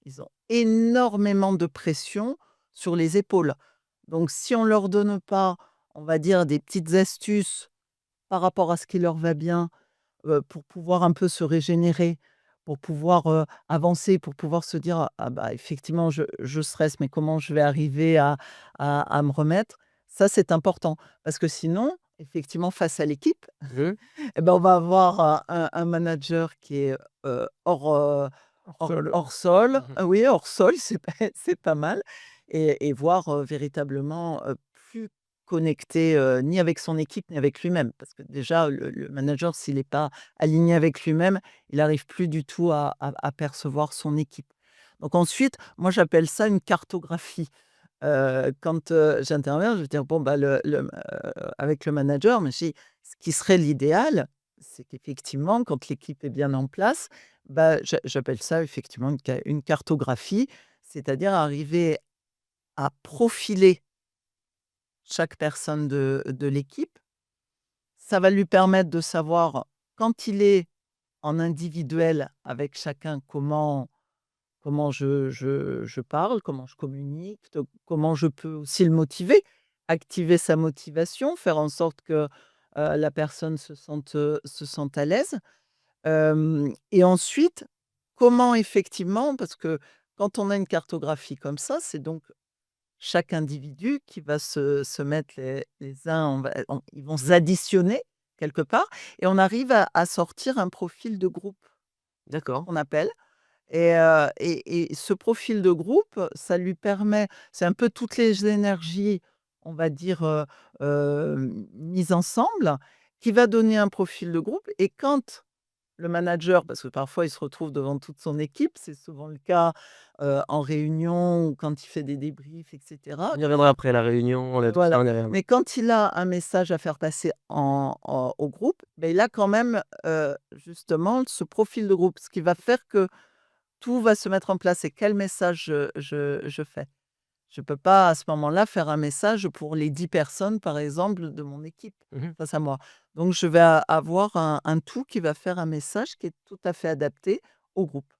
ils ont énormément de pression sur les épaules. Donc si on leur donne pas, on va dire, des petites astuces par rapport à ce qui leur va bien, pour pouvoir un peu se régénérer, pour pouvoir, avancer, pour pouvoir se dire: «Ah bah, effectivement, je stresse, mais comment je vais arriver à me remettre?» Ça, c'est important parce que sinon, effectivement, face à l'équipe, Mmh. et ben, on va avoir un manager qui est, hors, hors Sol. hors sol. Mmh. Ah oui, hors sol, c'est pas c'est pas mal et voire, véritablement, plus connecté, ni avec son équipe, ni avec lui-même. Parce que déjà le manager, s'il n'est pas aligné avec lui-même, il arrive plus du tout à percevoir son équipe. Donc ensuite, moi j'appelle ça une cartographie. Quand, j'interviens, je veux dire: «Bon, bah, avec le manager, mais si ce qui serait l'idéal, c'est qu'effectivement, quand l'équipe est bien en place, bah, j'appelle ça effectivement une cartographie, c'est-à-dire arriver à profiler chaque personne de l'équipe. Ça va lui permettre de savoir quand il est en individuel avec chacun, comment je parle, comment je communique, comment je peux aussi le motiver, activer sa motivation, faire en sorte que, la personne se sente à l'aise. Et ensuite, comment effectivement parce que quand on a une cartographie comme ça, c'est donc chaque individu qui va se mettre les uns ils vont s'additionner quelque part et on arrive à sortir un profil de groupe D'accord. qu'on appelle. Et ce profil de groupe, ça lui permet c'est un peu toutes les énergies, on va dire, mises ensemble, qui va donner un profil de groupe et quand le manager parce que parfois il se retrouve devant toute son équipe, c'est souvent le cas, en réunion ou quand il fait des débriefs et cetera. On y reviendra après la réunion, tout ça, Voilà, on y reviendra. mais quand il a un message à faire passer au groupe, beh, il a quand même, justement ce profil de groupe. Ce qui va faire que tout va se mettre en place et quel message je fais? Je peux pas à ce moment-là faire un message pour les 10 personnes, par exemple, de mon équipe Mmh. face à moi. Donc je vais avoir un tout qui va faire un message qui est tout à fait adapté au groupe.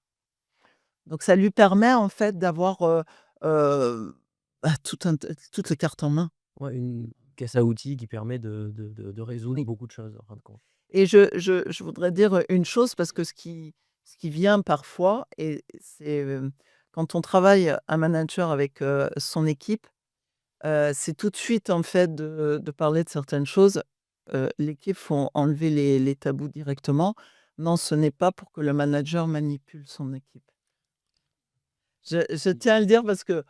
Donc ça lui permet en fait d'avoir, heu, toutes les cartes en main. Ouais, une caisse à outils qui permet de résoudre Oui. beaucoup de choses, en fin de compte. Et je voudrais dire une chose parce que ce qui vient parfois et c'est, quand on travaille un manager avec, son équipe, c'est tout de suite en fait de parler de certaines choses, l'équipe faut enlever les tabous directement. Non, ce n'est pas pour que le manager manipule son équipe. Je tiens à le dire parce que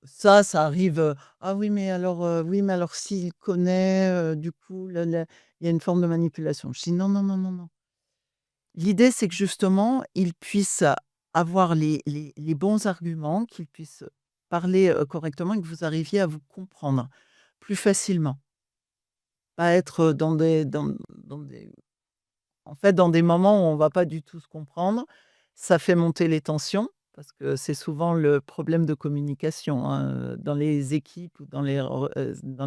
ça arrive, «Ah oui, mais alors s'il connaît, du coup, la il y a une forme de manipulation». Je dis: «Non, non, non, non, non». L'idée, c'est que justement, il puisse avoir les bons arguments, qu'il puisse parler, correctement et que vous arriviez à vous comprendre plus facilement. Pas être dans des en fait, dans des moments où on va pas du tout se comprendre. Ça fait monter les tensions parce que c'est souvent le problème de communication, hein, dans les équipes ou dans les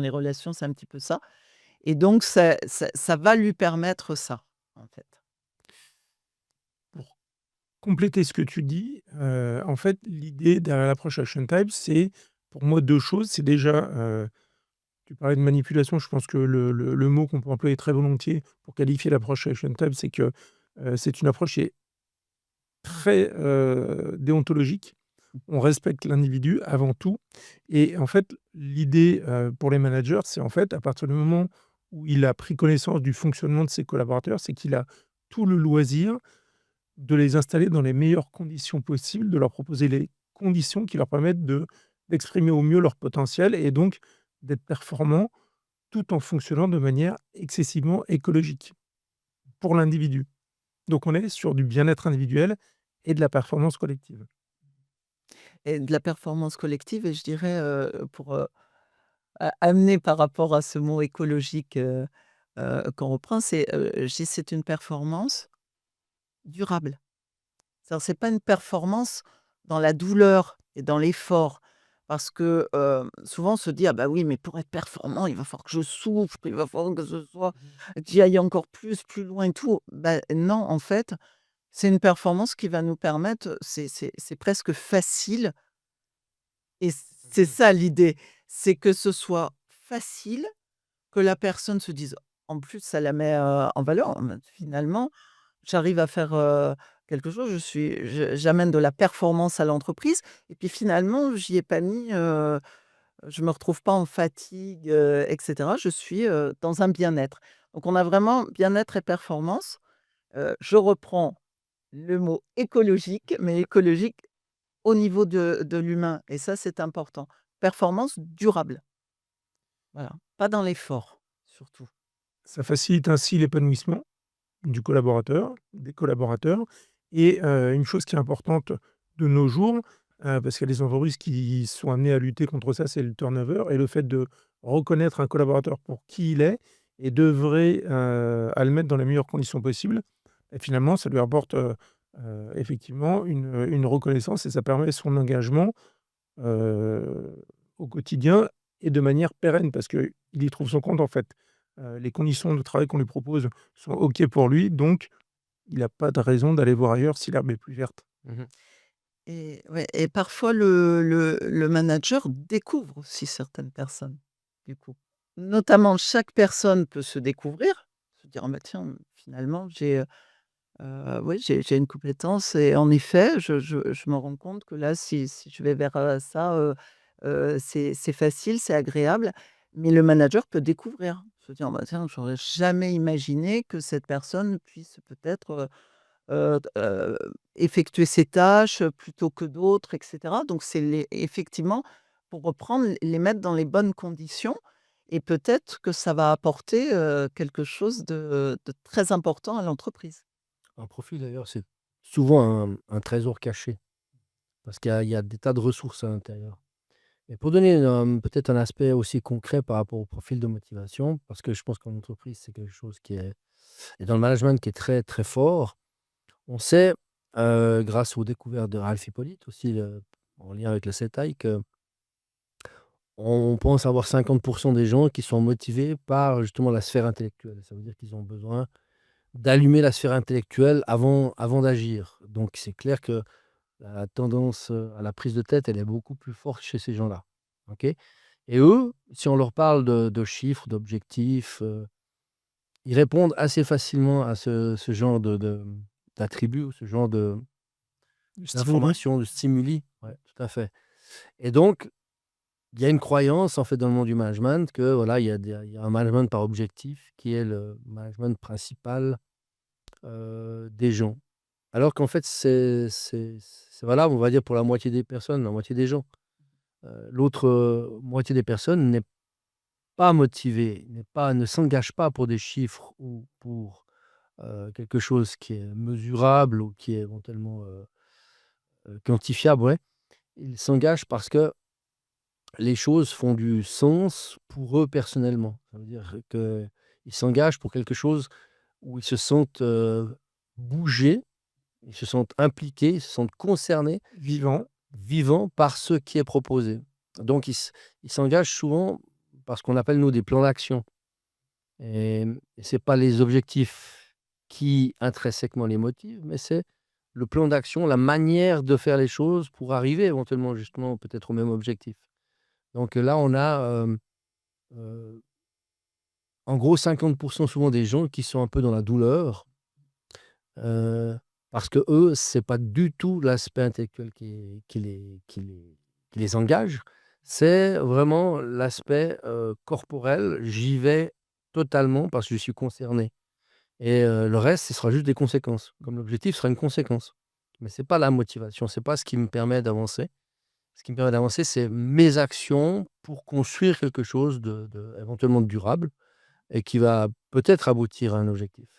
relations, c'est un petit peu ça et donc ça va lui permettre ça, en fait. Pour compléter ce que tu dis, en fait, l'idée derrière l'approche Action Type, c'est pour moi 2 choses. C'est déjà, tu parlais de manipulation, je pense que le mot qu'on peut employer très volontiers pour qualifier l'approche Action Type, c'est que, c'est une approche qui est très, déontologique. On respecte l'individu avant tout et en fait, l'idée, pour les managers, c'est en fait, à partir du moment où il a pris connaissance du fonctionnement de ses collaborateurs, c'est qu'il a tout le loisir de les installer dans les meilleures conditions possibles, de leur proposer les conditions qui leur permettent d'exprimer au mieux leur potentiel et donc d'être performants, tout en fonctionnant de manière excessivement écologique pour l'individu. Donc on est sur du bien-être individuel et de la performance collective. Et de la performance collective et je dirais, pour, amener par rapport à ce mot écologique, qu'on reprend, je dis: «C'est une performance durable». C'est-à-dire, c'est pas une performance dans la douleur et dans l'effort parce que, souvent on se dit: «Ah bah oui, mais pour être performant, il va falloir que je souffre, il va falloir que ce soit que j'y aille encore plus loin et tout». Bah non, en fait, c'est une performance qui va nous permettre, c'est presque facile et c'est Mmh. ça l'idée, c'est que ce soit facile, que la personne se dise en plus ça la met, en valeur, en mode finalement j'arrive à faire, quelque chose, j'amène de la performance à l'entreprise et puis finalement j'y ai pas mis, je me retrouve pas en fatigue, et cetera. Je suis, dans un bien-être. Donc on a vraiment bien-être et performance. Je reprends le mot écologique, mais écologique au niveau de l'humain et ça, c'est important. Performance durable, voilà, pas dans l'effort, surtout. Ça facilite ainsi l'épanouissement du collaborateur, des collaborateurs et une chose qui est importante de nos jours, parce qu'il y a des entreprises qui sont amenées à lutter contre ça, c'est le turnover et le fait de reconnaître un collaborateur pour qui il est et d'œuvrer, à le mettre dans les meilleures conditions possibles et finalement ça lui apporte, effectivement une reconnaissance et ça permet son engagement, au quotidien et de manière pérenne parce qu'il y trouve son compte en fait. Les conditions de travail qu'on lui propose sont OK pour lui, donc il a pas de raison d'aller voir ailleurs si l'herbe est plus verte. Mmh. Et ouais et parfois le manager découvre aussi certaines personnes, du coup. Notamment, chaque personne peut se découvrir, se dire: «Ah bah tiens, finalement oui, j'ai une compétence» et en effet, je me rends compte que là, si je vais vers, ça, c'est facile, c'est agréable. Mais le manager peut découvrir, se dire: «Bah tiens, j'aurais jamais imaginé que cette personne puisse peut-être, effectuer ses tâches, plutôt que d'autres et cetera. Donc c'est les effectivement, pour reprendre, les mettre dans les bonnes conditions et peut-être que ça va apporter, quelque chose de très important à l'entreprise. Un profil d'ailleurs, c'est souvent un trésor caché parce qu'il y a des tas de ressources à l'intérieur. Et pour donner, peut-être un aspect aussi concret par rapport au profil de motivation, parce que je pense qu'en entreprise, c'est quelque chose qui est et dans le management qui est très, très fort. On sait, grâce aux découvertes de Ralph Hippolyte aussi, en lien avec le CETAI, qu'on pense avoir 50 des gens qui sont motivés par justement la sphère intellectuelle. Ça veut dire qu'ils ont besoin d'allumer la sphère intellectuelle avant d'agir. Donc c'est clair que la tendance à la prise de tête, elle est beaucoup plus forte chez ces gens-là. OK? Et eux, si on leur parle de chiffres, d'objectifs, ils répondent assez facilement à ce genre d'attributs, ou ce genre Du stimuli. d'informations, de stimuli. Ouais, tout à fait. Et donc, il y a une croyance, en fait, dans le monde du management que, voilà, il y a un management par objectif qui est le management principal, des gens. Alors qu'en fait, c'est valable, on va dire, pour la moitié des personnes, la moitié des gens. L'autre, moitié des personnes n'est pas motivée, ne s'engage pas pour des chiffres ou pour, quelque chose qui est mesurable ou qui est éventuellement, quantifiable, ouais. Ils s'engagent parce que les choses font du sens pour eux personnellement. Ça veut dire qu'ils s'engagent pour quelque chose où ils se sentent, bougés, ils se sentent impliqués, ils se sentent concernés, Vivant. vivants par ce qui est proposé. Donc ils s'engagent souvent par ce qu'on appelle, nous, des plans d'action. Et c'est pas les objectifs qui intrinsèquement les motivent, mais c'est le plan d'action, la manière de faire les choses pour arriver éventuellement justement peut-être au même objectif. Donc là, on a, heu, en gros 50 souvent des gens qui sont un peu dans la douleur, heu, parce que eux, c'est pas du tout l'aspect intellectuel qui les engage. C'est vraiment l'aspect, corporel. J'y vais totalement parce que je suis concerné. Et le reste, ce sera juste des conséquences. Comme l'objectif sera une conséquence. Mais c'est pas la motivation, c'est pas ce qui me permet d'avancer. Ce qui me permet d'avancer, c'est mes actions pour construire quelque chose éventuellement de durable et qui va peut-être aboutir à un objectif.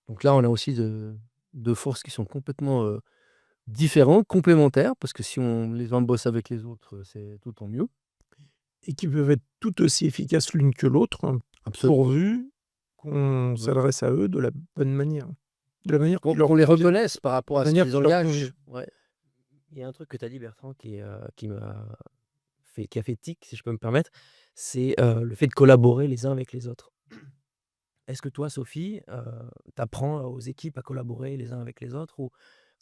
Donc là, on a aussi de forces qui sont complètement, différentes, complémentaires, parce que si les uns bossent avec les autres, c'est d'autant mieux. Et qui peuvent être tout aussi efficaces l'une que l'autre, hein, Absolument. pourvu qu'on Ouais. s'adresse à eux de la bonne manière. De la manière qui Qu'on leur qu'on les convient. reconnaisse par rapport De à la ce qui manière les qui leur convient. engage. Ouais. Il y a un truc que tu as dit, Bertrand, qui a fait tic, si je peux me permettre, c'est le fait de collaborer les uns avec les autres. Est-ce que toi, Sophie, tu apprends aux équipes à collaborer les uns avec les autres, ou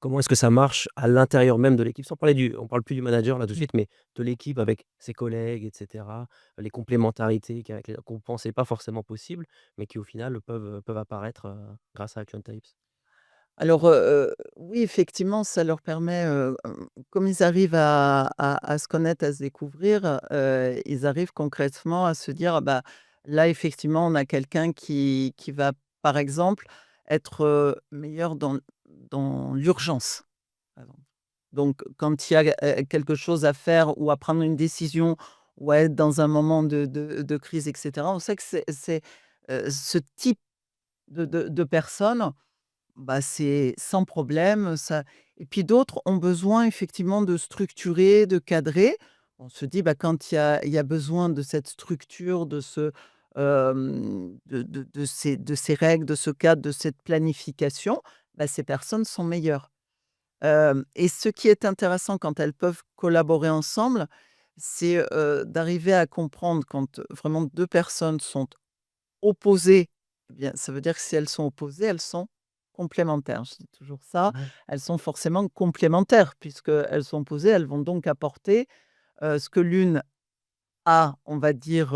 comment est-ce que ça marche à l'intérieur même de l'équipe? Sans parler on parle plus du manager là tout de suite, mais de l'équipe avec ses collègues et cetera, les complémentarités qu'on pensait pas forcément possibles, mais qui au final peuvent apparaître, grâce à Action Types. Alors, oui, effectivement, ça leur permet, comme ils arrivent à se connaître, à se découvrir, ils arrivent concrètement à se dire: «Ah bah, là, effectivement, on a quelqu'un qui va, par exemple, être, meilleur dans l'urgence», par exemple. Donc quand il y a, quelque chose à faire ou à prendre une décision ou à être dans un moment de crise et cetera, on sait que ce type de personne, bah, c'est sans problème, ça et puis d'autres ont besoin effectivement de structurer, de cadrer. On se dit, bah, quand il y a besoin de cette structure, de ces règles, de ce cadre, de cette planification, bah, ces personnes sont meilleures. Et ce qui est intéressant quand elles peuvent collaborer ensemble, c'est, d'arriver à comprendre quand, vraiment 2 personnes sont opposées, eh bien, ça veut dire que si elles sont opposées, elles sont complémentaires. Je dis toujours ça, Ouais. elles sont forcément complémentaires puisqu'elles sont opposées, elles vont donc apporter, ce que l'une a, on va dire,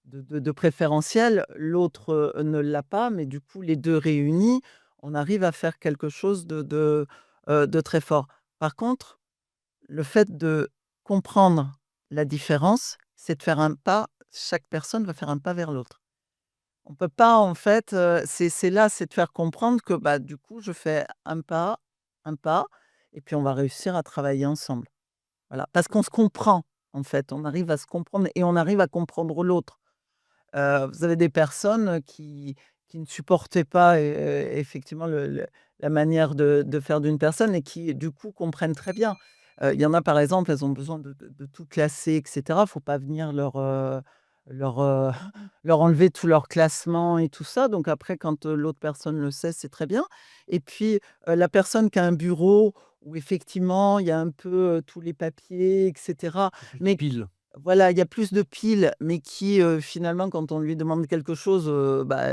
de préférentiel, l'autre, ne l'a pas, mais du coup les 2 réunis, on arrive à faire quelque chose de très fort. Par contre, le fait de comprendre la différence, c'est de faire un pas, chaque personne va faire un pas vers l'autre. On peut pas en fait, c'est de faire comprendre que, bah, du coup, je fais un pas et puis on va réussir à travailler ensemble. Voilà, parce qu'on se comprend, en fait, on arrive à se comprendre et on arrive à comprendre l'autre. Vous avez des personnes qui ne supportaient pas, effectivement la manière de faire d'une personne et qui, du coup, comprennent très bien. Il y en a, par exemple, elles ont besoin de tout classer et cetera. Faut pas venir leur, heu, leur enlever tout leur classement et tout ça. Donc après, quand, l'autre personne le sait, c'est très bien. Et puis, la personne qui a un bureau où effectivement il y a un peu, tous les papiers et cetera, Plus de mais piles. voilà, il y a plus de piles, mais qui, finalement, quand on lui demande quelque chose, bah,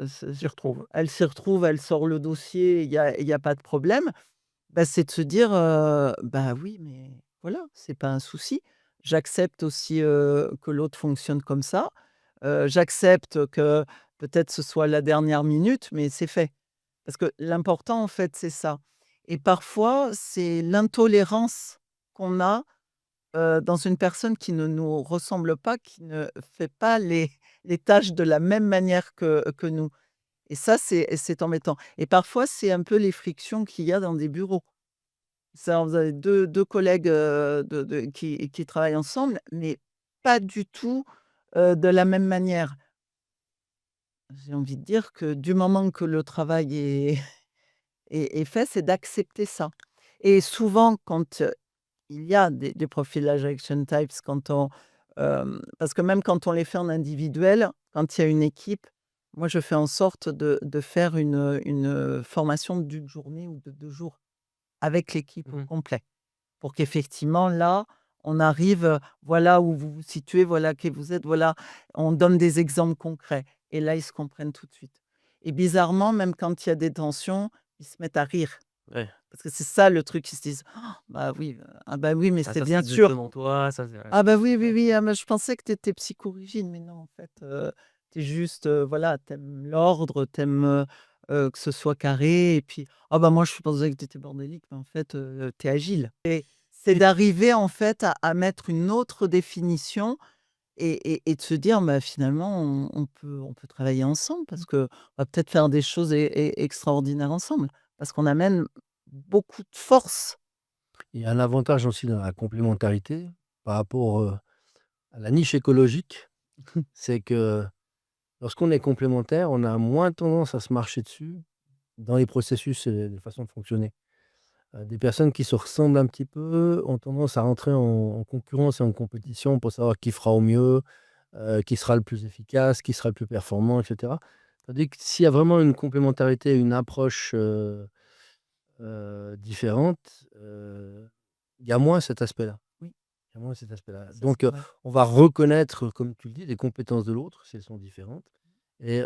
S'y retrouvent. elle s'y retrouve, elle sort le dossier, il y a pas de problème. Bah, c'est de se dire, «Bah, oui, mais voilà, c'est pas un souci. J'accepte aussi, que l'autre fonctionne comme ça. J'accepte que peut-être ce soit la dernière minute, mais c'est fait». Parce que l'important, en fait, c'est ça. Et parfois, c'est l'intolérance qu'on a, dans une personne qui ne nous ressemble pas, qui ne fait pas les tâches de la même manière que nous. Et ça, c'est embêtant. Et parfois, c'est un peu les frictions qu'il y a dans des bureaux. Ça, vous avez deux collègues, qui travaillent ensemble, mais pas du tout, de la même manière. J'ai envie de dire que du moment que le travail est est fait, c'est d'accepter ça. Et souvent, quand, il y a des profilages action types, quand on, parce que même quand on les fait en individuel, quand il y a une équipe, moi, je fais en sorte de faire une formation d'une journée ou de 2 jours avec l'équipe au Mmh. complet. Pour qu'effectivement, là, on arrive, voilà où vous vous situez, voilà qui vous êtes, voilà, on donne des exemples concrets et là, ils se comprennent tout de suite. Et bizarrement, même quand il y a des tensions, ils se mettent à rire Ouais. parce que c'est ça le truc, ils se disent: «Ah bah oui, ah bah oui, mais Ah c'est ça, c'est bien sûr. exactement toi, ça c'est ouais, Ah bah c'est oui, oui, ouais. oui, ah mais je pensais que tu étais psychorigide, mais non, en fait, tu es juste, voilà, tu aimes l'ordre, tu aimes, que ce soit carré et puis ah bah moi je pensais que tu étais bordélique, mais en fait, tu es agile». C'est Et d'arriver en fait à mettre une autre définition et de se dire: «Bah, finalement on peut travailler ensemble parce qu'on va peut-être faire des choses extraordinaires ensemble». Parce qu'on amène beaucoup de force. Il y a un avantage aussi dans la complémentarité par rapport, à la niche écologique, c'est que lorsqu'on est complémentaires, on a moins tendance à se marcher dessus dans les processus et les façons de fonctionner. Des personnes qui se ressemblent un petit peu ont tendance à rentrer en concurrence et en compétition pour savoir qui fera au mieux, qui sera le plus efficace, qui sera le plus performant et cetera. Tandis que s'il y a vraiment une complémentarité, une approche, différente, il y a moins cet aspect-là. Oui, Il y a moins cet aspect-là. ça Donc, c'est vrai. on va reconnaître, comme tu le dis, les compétences de l'autre, si elles sont différentes et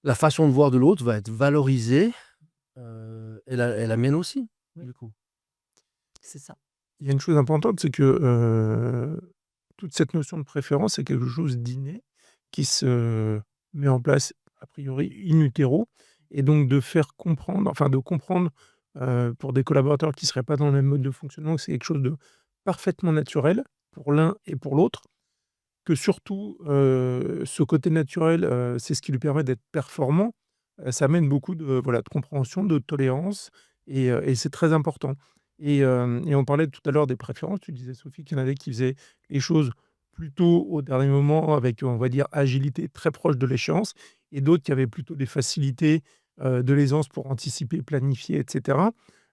la façon de voir de l'autre va être valorisée, et la mienne aussi, Oui, du coup. c'est ça. il y a une chose importante, c'est que, toute cette notion de préférence, c'est quelque chose d'inné qui se met en place a priori in utero et donc de faire comprendre, enfin de comprendre, pour des collaborateurs qui ne seraient pas dans le même mode de fonctionnement, que c'est quelque chose de parfaitement naturel pour l'un et pour l'autre. Que surtout, ce côté naturel, c'est ce qui lui permet d'être performant, ça amène beaucoup de, voilà, de compréhension, de tolérance et c'est très important et on parlait tout à l'heure des préférences. Tu disais, Sophie, qu'il y en avait qui faisaient les choses plutôt au dernier moment avec, on va dire, agilité très proche de l'échéance et d'autres qui avaient plutôt des facilités, de l'aisance pour anticiper, planifier et cetera.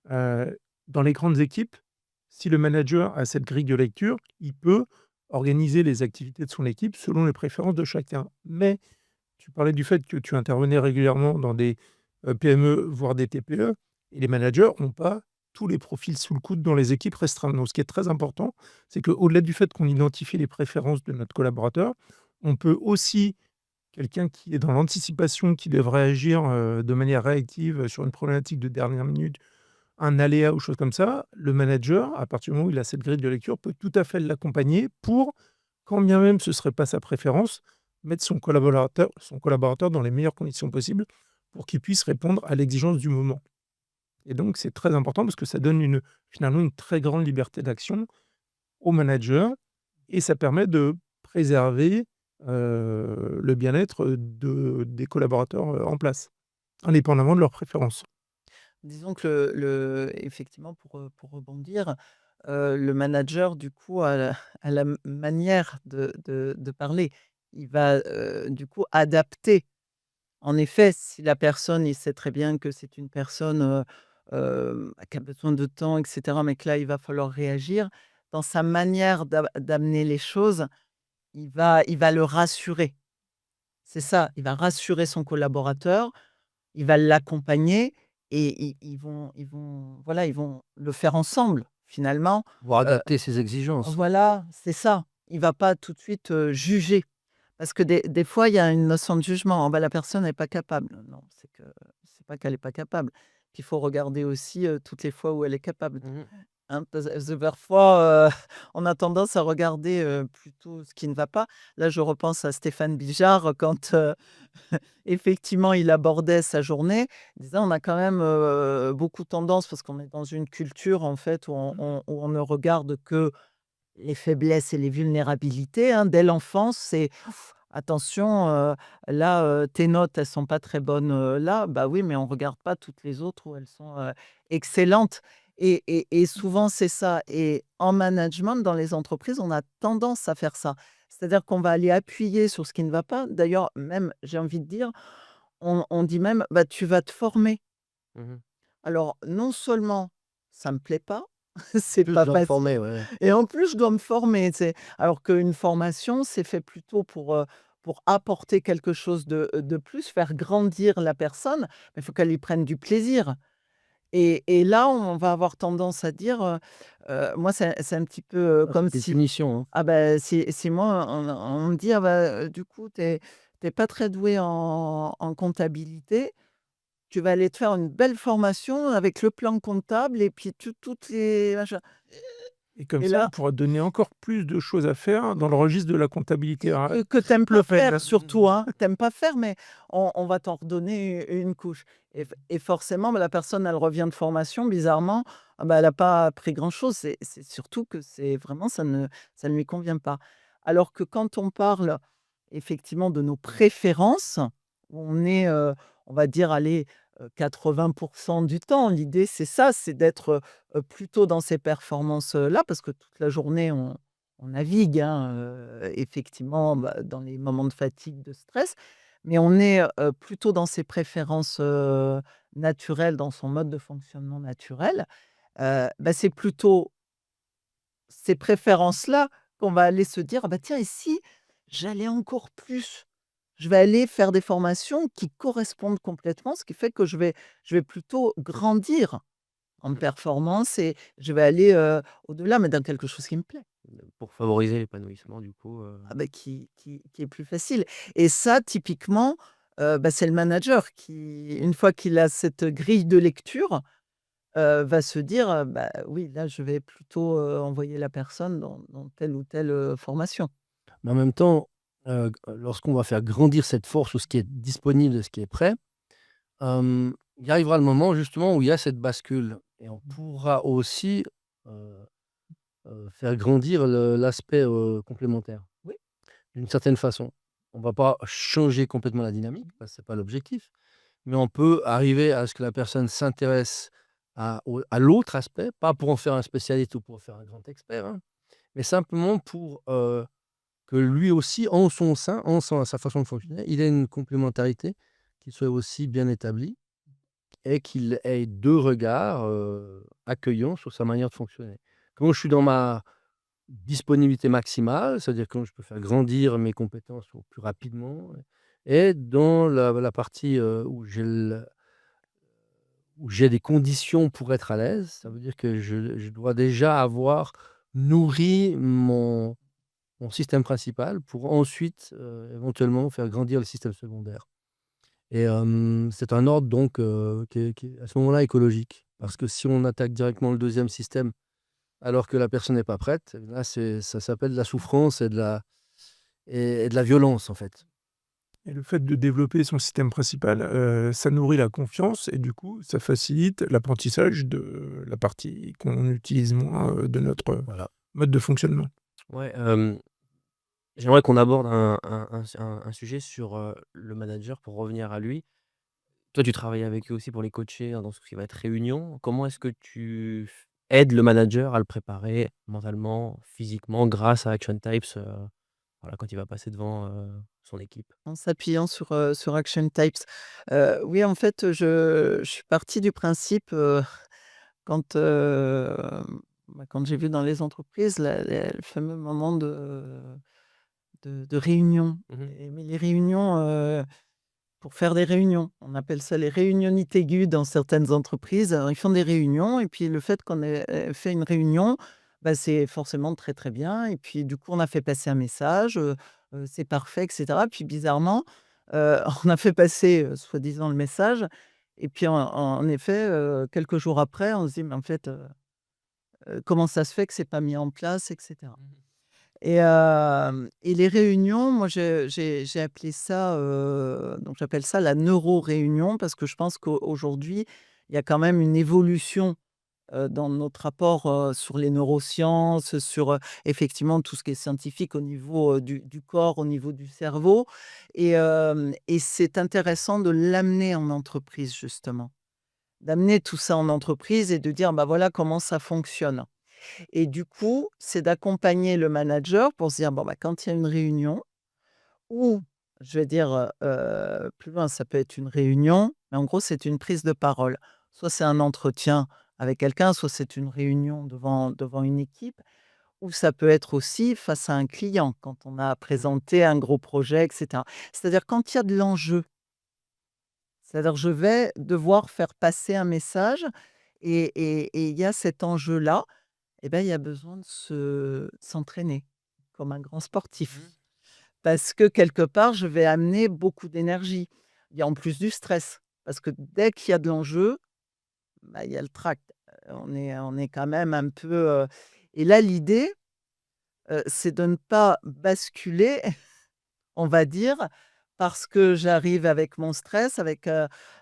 Dans les grandes équipes, si le manager a cette grille de lecture, il peut organiser les activités de son équipe selon les préférences de chacun. Mais tu parlais du fait que tu intervenais régulièrement dans des PME, voire des TPE, et les managers n'ont pas tous les profils sous le coude dans les équipes restreintes. Donc, ce qui est très important, c'est qu'au-delà du fait qu'on identifie les préférences de notre collaborateur, on peut aussi, quelqu'un qui est dans l'anticipation, qui devrait agir de manière réactive sur une problématique de dernière minute, un aléa ou chose comme ça, le manager, à partir du moment où il a cette grille de lecture, peut tout à fait l'accompagner pour, quand bien même ce ne serait pas sa préférence, mettre son collaborateur dans les meilleures conditions possibles pour qu'il puisse répondre à l'exigence du moment. Et donc, c'est très important parce que ça donne finalement une très grande liberté d'action au manager et ça permet de préserver le bien-être des collaborateurs en place, indépendamment de leurs préférences. Disons que effectivement pour rebondir, le manager du coup a la manière de parler. Il va, du coup adapter. En effet, si la personne, il sait très bien que c'est une personne, qui a besoin de temps et cetera, mais que là, il va falloir réagir, dans sa manière d'amener les choses, il va le rassurer. C'est ça, il va rassurer son collaborateur, il va l'accompagner et ils vont voilà, ils vont le faire ensemble finalement. Pour Heu, adapter ses exigences. voilà, c'est ça. Il va pas tout de suite, juger. Parce que des fois, il y a une notion de jugement: «Ah bah, la personne n'est pas capable». Non, c'est pas qu'elle est pas capable, Puis il faut regarder aussi toutes les fois où elle est capable. Mmh. Hein, parce que parfois, on a tendance à regarder plutôt ce qui ne va pas. Là, je repense à Stéphane Bijard quand effectivement il abordait sa journée. Il disait on a quand même beaucoup tendance, parce qu'on est dans une culture en fait où on ne regarde que les faiblesses et les vulnérabilités, hein, dès l'enfance. C'est ouf, attention, là, tes notes, elles sont pas très bonnes là. Bah oui, mais on regarde pas toutes les autres où elles sont excellentes. Et souvent, c'est ça. Et en management, dans les entreprises, on a tendance à faire ça. C'est-à-dire qu'on va aller appuyer sur ce qui ne va pas. D'ailleurs, même, j'ai envie de dire, on dit même, bah, tu vas te former. Mmh. Alors, non seulement ça me plaît pas, c'est Plus je pas dois me facile. former, ouais. Et en plus, je dois me former, tu sais? Alors qu'une formation, c'est fait plutôt pour apporter quelque chose de plus, faire grandir la personne, mais il faut qu'elle y prenne du plaisir. Et là, on va avoir tendance à dire, moi, c'est un petit peu, Ah, comme c'est une si punition, hein. ah bah, si moi, on me dit: «Ah bah, du coup, tu es pas très doué en comptabilité, tu vas aller te faire une belle formation avec le plan comptable et puis toutes les machins». Et comme Et ça, on là pourra donner encore plus de choses à faire dans le registre de la comptabilité. Ah, que tu le pas fait, faire là. surtout, hein. Tu pas faire, mais on va t'en redonner une couche et forcément, bah, la personne, elle revient de formation, bizarrement, ah bah, elle a pas appris grand-chose. C'est surtout que c'est vraiment ça ne lui convient pas. Alors que quand on parle effectivement de nos préférences, on est, on va dire, allez, 80 du temps. L'idée, c'est ça, c'est d'être, plutôt dans ces performances, là, parce que toute la journée, on navigue, hein, effectivement, bah, dans les moments de fatigue, de stress, mais on est, plutôt dans ses préférences, naturelles, dans son mode de fonctionnement naturel. Bah, c'est plutôt ces préférences-là qu'on va aller se dire: «Ah bah, tiens, et si j'allais encore plus?» Je vais aller faire des formations qui correspondent complètement, ce qui fait que je vais plutôt grandir en Mmh. performance et je vais aller, au-delà, mais dans quelque chose qui me plaît. Pour favoriser l'épanouissement du coup, Ah bah, qui est plus facile et ça typiquement, bah, c'est le manager qui, une fois qu'il a cette grille de lecture, va se dire, «Bah, oui, là, je vais plutôt, envoyer la personne dans telle ou telle, formation». Mais en même temps, lorsqu'on va faire grandir cette force ou ce qui est disponible et ce qui est prêt, il arrivera le moment justement où il y a cette bascule et on pourra aussi, heu faire grandir l'aspect, complémentaire, Oui. d'une certaine façon. On va pas changer complètement la dynamique, parce que c'est pas l'objectif, mais on peut arriver à ce que la personne s'intéresse à l'autre aspect, pas pour en faire un spécialiste ou pour en faire un grand expert, hein, mais simplement pour, que lui aussi, en son sein, sa façon de fonctionner, il ait une complémentarité qui soit aussi bien établie et qu'il ait 2 regards, accueillants sur sa manière de fonctionner. Quand je suis dans ma disponibilité maximale, c'est-à-dire quand je peux faire grandir mes compétences au plus rapidement et dans la partie, où j'ai des conditions pour être à l'aise, ça veut dire que je dois déjà avoir nourri mon système principal pour ensuite, éventuellement faire grandir le système secondaire et c'est un ordre donc qui est à ce moment-là écologique. Parce que si on attaque directement le deuxième système alors que la personne n'est pas prête, là ça s'appelle de la souffrance et de la violence en fait. Et le fait de développer son système principal, ça nourrit la confiance et du coup, ça facilite l'apprentissage de la partie qu'on utilise moins, de notre Voilà. mode de fonctionnement. ouais, j'aimerais qu'on aborde un sujet sur, le manager pour revenir à lui. Toi, tu travailles avec eux aussi pour les coacher, hein, dans ce qui va être réunion. Comment est-ce que tu aides le manager à le préparer mentalement, physiquement grâce à Action Types, voilà, quand il va passer devant, son équipe? En s'appuyant sur Action Types. Oui, en fait, je suis partie du principe, quand, bah, quand j'ai vu dans les entreprises le fameux moment de réunion. Mmh. Mais les réunions, pour faire des réunions. On appelle ça les réunionites aiguës dans certaines entreprises. Alors, ils font des réunions et puis le fait qu'on ait fait une réunion, bah, c'est forcément très, très bien et puis du coup, on a fait passer un message, c'est parfait et cetera. Puis bizarrement, on a fait passer, soi-disant le message Et puis en effet, quelques jours après, on se dit: «Mais en fait, comment ça se fait que c'est pas mis en place?» et cetera. Et les réunions, moi j'ai appelé ça, donc j'appelle ça la neuro-réunion parce que je pense qu'aujourd'hui, il y a quand même une évolution, dans notre rapport, sur les neurosciences, sur, effectivement tout ce qui est scientifique au niveau, du corps, au niveau du cerveau et c'est intéressant de l'amener en entreprise justement. D'amener tout ça en entreprise et de dire: «Bah, voilà comment ça fonctionne». Et du coup, c'est d'accompagner le manager pour se dire: «Bon, bah, quand il y a une réunion» ou je vais dire, plus loin, ça peut être une réunion, mais en gros, c'est une prise de parole. Soit c'est un entretien avec quelqu'un, soit c'est une réunion devant une équipe, ou ça peut être aussi face à un client quand on a présenté un gros projet et cetera. C'est-à-dire quand il y a de l'enjeu, c'est-à-dire je vais devoir faire passer un message et il y a cet enjeu-là et ben, il y a besoin de s'entraîner comme un grand sportif. Mmh. Parce que quelque part, je vais amener beaucoup d'énergie. Il y a en plus du stress, parce que dès qu'il y a de l'enjeu, bah, il y a le trac. On est quand même un peu, et là l'idée, c'est de ne pas basculer on va dire, parce que j'arrive avec mon stress, avec,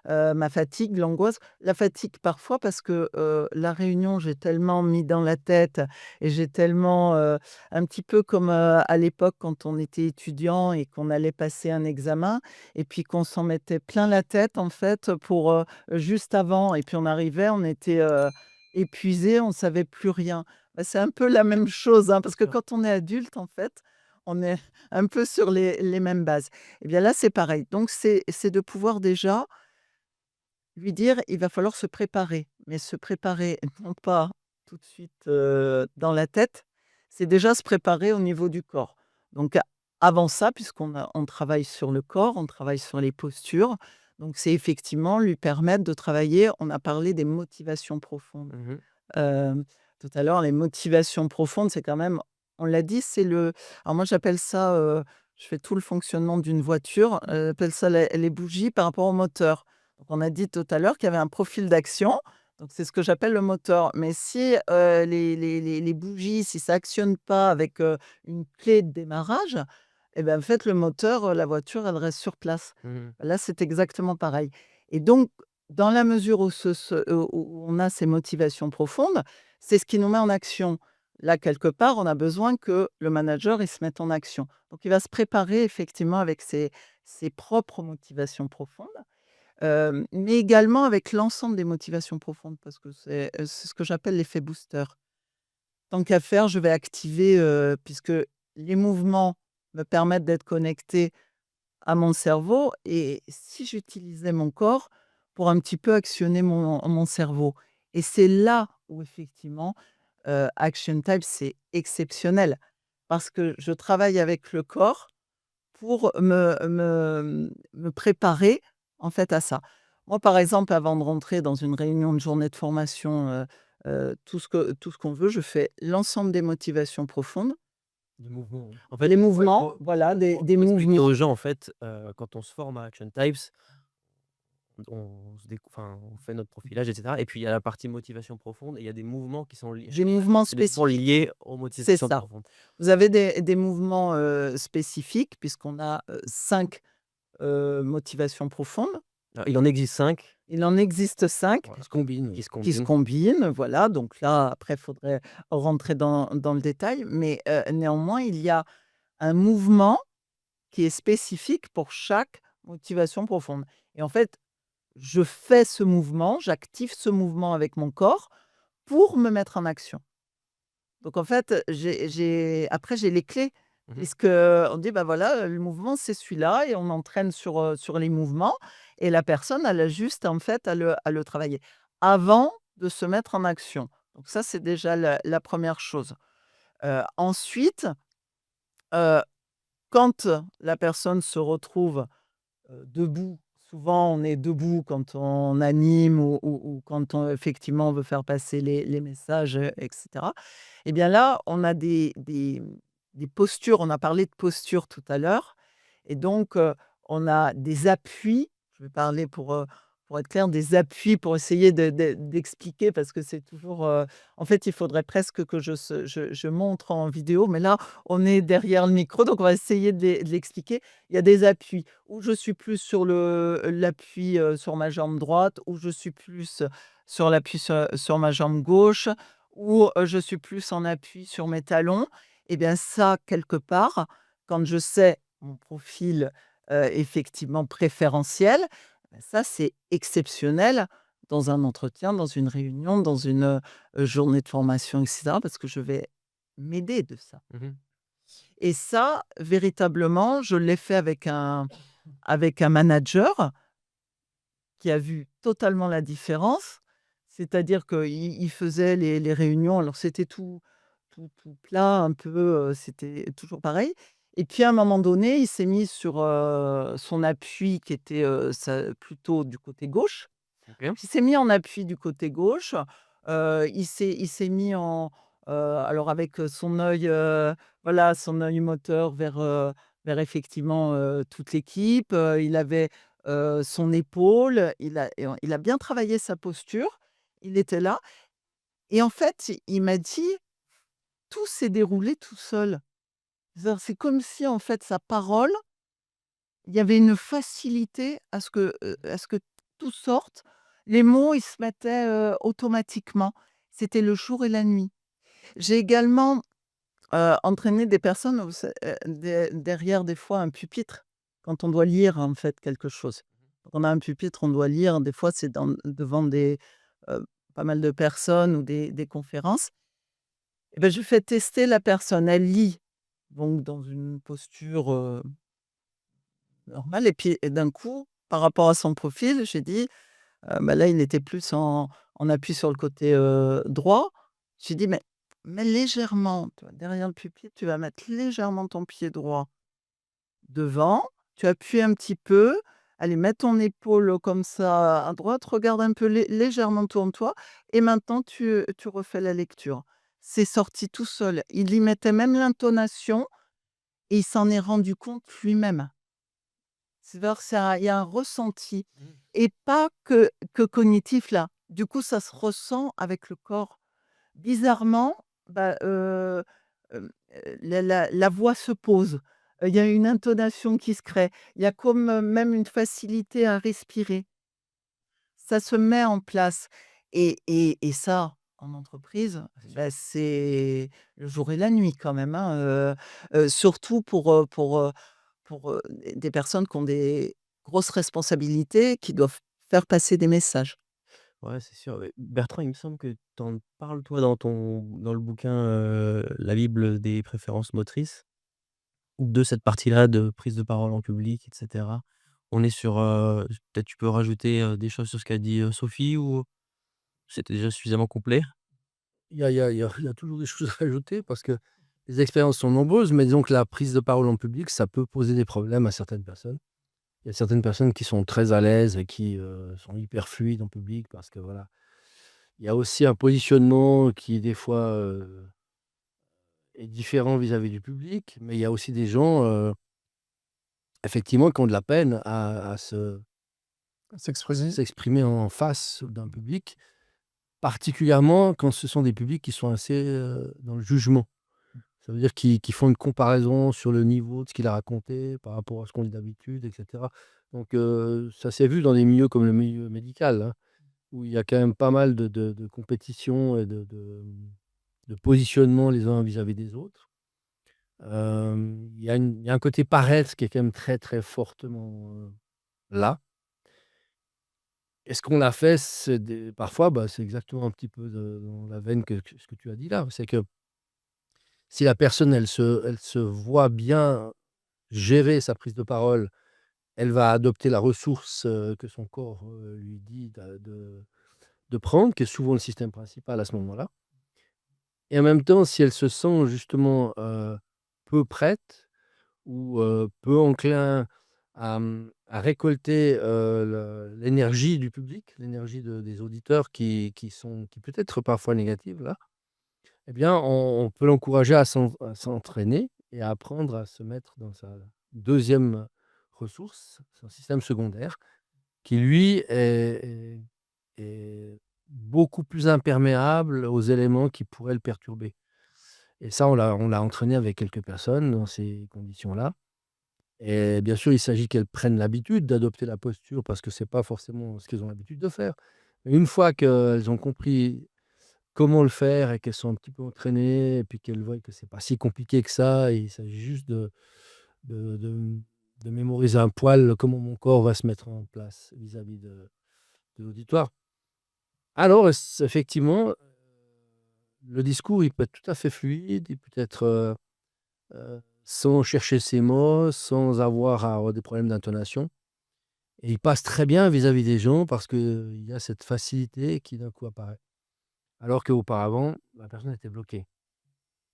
ma fatigue, l'angoisse. La fatigue parfois parce que, la réunion, j'ai tellement mis dans la tête et j'ai tellement, un petit peu comme, à l'époque quand on était étudiant et qu'on allait passer un examen et puis qu'on s'en mettait plein la tête en fait pour, juste avant et puis on arrivait, on était, épuisés, on savait plus rien. Bah, c'est un peu la même chose, hein, parce que Sûr. quand on est adulte en fait, on est un peu sur les mêmes bases. Et bien là, c'est pareil. Donc c'est de pouvoir déjà lui dire: «Il va falloir se préparer», mais se préparer non pas tout de suite, dans la tête, c'est déjà se préparer au niveau du corps. Donc avant ça, on travaille sur le corps, on travaille sur les postures, donc c'est effectivement lui permettre de travailler on a parlé des motivations profondes. Mmh. Hem, Tout à l'heure, les motivations profondes, c'est quand même on l'a dit, c'est le alors moi j'appelle ça, je fais tout le fonctionnement d'une voiture, j'appelle ça les bougies par rapport au moteur. Donc on a dit tout à l'heure qu'il y avait un profil d'action, donc c'est ce que j'appelle le moteur. Mais si, les bougies, si ça actionne pas avec, une clé de démarrage et ben, en fait, le moteur, la voiture, elle reste sur place. Mmh. Là, c'est exactement pareil et donc dans la mesure où où on a ces motivations profondes, c'est ce qui nous met en action. Là, quelque part, on a besoin que le manager, il se mette en action. Donc il va se préparer effectivement avec ses propres motivations profondes, mais également avec l'ensemble des motivations profondes parce que c'est ce que j'appelle l'effet booster. Tant qu'à faire, je vais activer, puisque les mouvements me permettent d'être connecté à mon cerveau et si j'utilisais mon corps pour un petit peu actionner mon cerveau et c'est là où effectivement, Action Type, c'est exceptionnel parce que je travaille avec le corps pour me préparer, en fait, à ça. Moi, par exemple, avant de rentrer dans une réunion de journée de formation, tout ce qu'on veut, je fais l'ensemble des motivations profondes, Du mouvement, oui. En fait, les ouais, mouvements, voilà, des faut expliquer mouvements. aux gens, en fait, quand on se forme à Action Types, on fait notre profilage et cetera et puis il y a la partie motivation profonde et il y a des mouvements qui sont liés. Des mouvements C'est des mouvements spécifiques, liés aux c'est motivations ça. profondes. Vous avez des mouvements, spécifiques puisqu'on a, 5, motivations profondes. Alors il en existe 5, Il en existe 5 Qui voilà, se combinent, qui oui. se qui se combinent. combinent, voilà, donc là, après, il faudrait rentrer dans le détail, mais néanmoins, il y a un mouvement qui est spécifique pour chaque motivation profonde et en fait, je fais ce mouvement, j'active ce mouvement avec mon corps pour me mettre en action. Donc en fait, j'ai les clés Mmh mh. puisque on dit: «Bah, voilà, le mouvement, c'est celui-là» et on entraîne sur les mouvements et la personne, elle a juste, en fait, à le travailler avant de se mettre en action. Donc ça, c'est déjà la 1re chose. Ensuite, heu, quand la personne se retrouve, debout, souvent on est debout quand on anime ou quand on effectivement on veut faire passer les messages, et cetera. Et bien là, on a des postures, on a parlé de posture tout à l'heure et donc on a des appuis, je vais parler pour être clair, des appuis pour essayer d'expliquer parce que c'est toujours, en fait, il faudrait presque que je montre en vidéo, mais là, on est derrière le micro, donc on va essayer de l'expliquer. Il y a des appuis où je suis plus sur l'appui, sur ma jambe droite, où je suis plus sur l'appui sur ma jambe gauche, où, je suis plus en appui sur mes talons. Et bien ça, quelque part, quand je sais mon profil, effectivement préférentiel, bah, ça, c'est exceptionnel dans un entretien, dans une réunion, dans une, journée de formation et cetera, parce que je vais m'aider de ça. Mmh. Et ça, véritablement, je l'ai fait avec un manager qui a vu totalement la différence. C'est-à-dire qu'il faisait les réunions, alors c'était tout plat un peu, c'était toujours pareil. Et puis à un moment donné, il s'est mis sur, son appui qui était, plutôt du côté gauche. OK. Il s'est mis en appui du côté gauche, il s'est mis alors avec, son œil, voilà, son œil moteur vers effectivement, toute l'équipe, il avait, son épaule, il a bien travaillé sa posture, il était là et en fait, il m'a dit: «Tout s'est déroulé tout seul». C'est comme si en fait sa parole, il y avait une facilité à ce que tout sorte. Les mots, ils se mettaient, automatiquement. C'était le jour et la nuit. J'ai également, entraîné des personnes où derrière des fois un pupitre, quand on doit lire en fait quelque chose. Quand on a un pupitre, on doit lire, des fois c'est devant heu, pas mal de personnes ou des conférences. Et ben je fais tester la personne. Elle lit donc dans une posture, normale et puis et d'un coup, par rapport à son profil, j'ai dit, bah, là, il était plus en appui sur le côté, droit. J'ai dit: «Mais mets légèrement, tu vois, derrière le pupitre, tu vas mettre légèrement ton pied droit devant, tu appuies un petit peu, allez, mets ton épaule comme ça à droite, regarde un peu légèrement, tourne-toi et maintenant tu refais la lecture». C'est sorti tout seul. Il y mettait même l'intonation et il s'en est rendu compte lui-même. C'est-à-dire il y a un ressenti Mmh. et pas que cognitif là. Du coup, ça se ressent avec le corps. Bizarrement, bah, la voix se pose. Il y a une intonation qui se crée. Il y a comme, même une facilité à respirer. Ça se met en place et ça, en entreprise, bah, c'est le jour et la nuit quand même, hein, surtout pour des personnes qui ont des grosses responsabilités, qui doivent faire passer des messages. Ouais, c'est sûr, ouais. Bertrand, il me semble que tu en parles, toi, dans le bouquin, La Bible des préférences motrices, de cette partie-là de prise de parole en public et cetera. On est sur, peut-être tu peux rajouter, des choses sur ce qu'a dit, Sophie ou c'était déjà suffisamment complet? Il y a toujours des choses à ajouter parce que les expériences sont nombreuses, mais disons que la prise de parole en public, ça peut poser des problèmes à certaines personnes. Il y a certaines personnes qui sont très à l'aise et qui, sont hyper fluides en public parce que voilà. Il y a aussi un positionnement qui des fois, est différent vis-à-vis du public, mais il y a aussi des gens, effectivement qui ont de la peine à S'exprimer. s'exprimer en face d'un public, particulièrement quand ce sont des publics qui sont assez, dans le jugement. Ça veut dire qu'ils font une comparaison sur le niveau de ce qu'il a raconté par rapport à ce qu'on dit d'habitude et cetera. Donc ça s'est vu dans des milieux comme le milieu médical, hein, où il y a quand même pas mal de compétition et de positionnement les uns vis-à-vis des autres. Il y a un côté paresse qui est quand même très, très fortement, là. Et ce qu'on a fait, c'est des parfois, bah, c'est exactement un petit peu dans la veine que ce que tu as dit là. C'est que si la personne, elle se voit bien gérer sa prise de parole, elle va adopter la ressource, que son corps, lui dit de prendre, qui est souvent le système principal à ce moment-là. Et en même temps, si elle se sent justement, peu prête ou, peu enclin à récolter, l'énergie du public, l'énergie des auditeurs qui peut être parfois négative là, eh bien on peut l'encourager à s'entraîner et à apprendre à se mettre dans sa deuxième ressource, son système secondaire, qui lui est beaucoup plus imperméable aux éléments qui pourraient le perturber. Et ça, on l'a entraîné avec quelques personnes dans ces conditions-là. Et bien sûr, il s'agit qu'elles prennent l'habitude d'adopter la posture parce que c'est pas forcément ce qu'elles ont l'habitude de faire. Mais une fois qu'elles ont compris comment le faire et qu'elles sont un petit peu entraînées et puis qu'elles voient que c'est pas si compliqué que ça, et il s'agit juste de, de- de mémoriser un poil comment mon corps va se mettre en place vis-à-vis de l'auditoire. Alors, effectivement, le discours, il peut être tout à fait fluide, il peut être sans chercher ses mots, sans avoir à avoir des problèmes d'intonation. Et il passe très bien vis-à-vis des gens parce qu'il y a cette facilité qui d'un coup apparaît. Alors qu'auparavant, la personne était bloquée.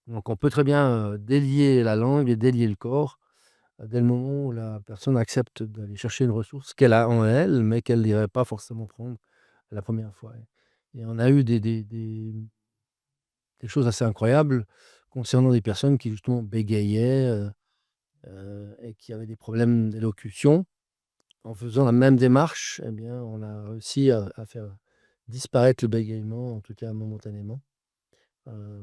Donc on peut très bien délier la langue et délier le corps dès le moment où la personne accepte d'aller chercher une ressource qu'elle a en elle, mais qu'elle n'irait pas forcément prendre la première fois. Et on a eu des choses assez incroyables concernant des personnes qui justement bégayaient et qui avaient des problèmes d'élocution. En faisant la même démarche, eh bien, on a réussi à faire disparaître le bégaiement, en tout cas momentanément.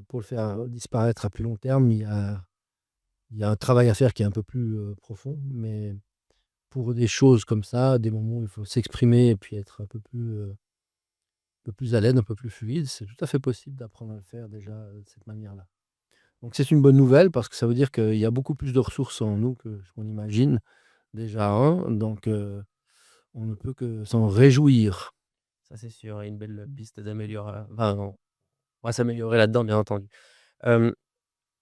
Pour le faire disparaître à plus long terme, il y a un travail à faire qui est un peu plus profond, mais pour des choses comme ça, des moments où il faut s'exprimer et puis être un peu plus à l'aise, un peu plus fluide, c'est tout à fait possible d'apprendre à le faire déjà de cette manière-là. Donc c'est une bonne nouvelle parce que ça veut dire qu'il y a beaucoup plus de ressources en nous que ce qu'on imagine déjà, hein, donc on ne peut que s'en réjouir. Ça, c'est sûr, et une belle piste d'amélioration. Enfin, on va s'améliorer là-dedans, bien entendu. Hem,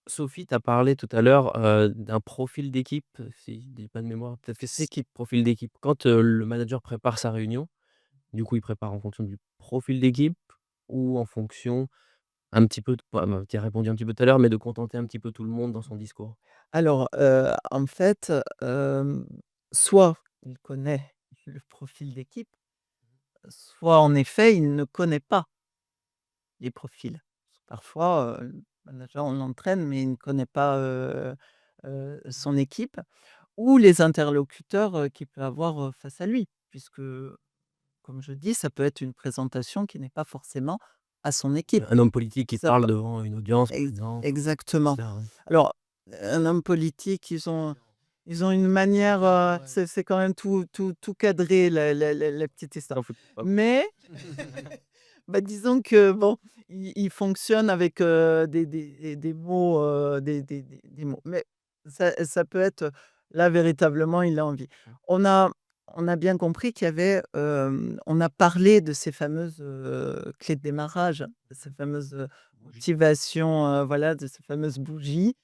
Sophie, tu as parlé tout à l'heure, d'un profil d'équipe, si je dis pas de mémoire, peut-être que c'est D'équipe. profil d'équipe. Quand, le manager prépare sa réunion, du coup, il prépare en fonction du profil d'équipe ou en fonction un petit peu tu as répondu un petit peu tout à l'heure, mais de contenter un petit peu tout le monde dans son discours? Alors, en fait, soit il connaît le profil d'équipe, soit en effet, il ne connaît pas les profils. Parfois, le manager, on l'entraîne, mais il ne connaît pas, son équipe ou les interlocuteurs, qu'il peut avoir, face à lui. Puisque, comme je dis, ça peut être une présentation qui n'est pas forcément à son équipe. Un homme politique qui Ça parle peut devant une audience, par ex exemple, et exactement. cetera, ouais. Alors, un homme politique, ils ont une manière, c'est quand même tout cadré la petite histoire. T'en fais pas. Mais bah, disons que bon, il fonctionne avec, des mots, des mots. Mais ça peut être, là, véritablement, il a envie. On a on a bien compris qu'il y avait, on a parlé de ces fameuses, clés de démarrage, de ces fameuses, motivations, voilà, de ces fameuses bougies,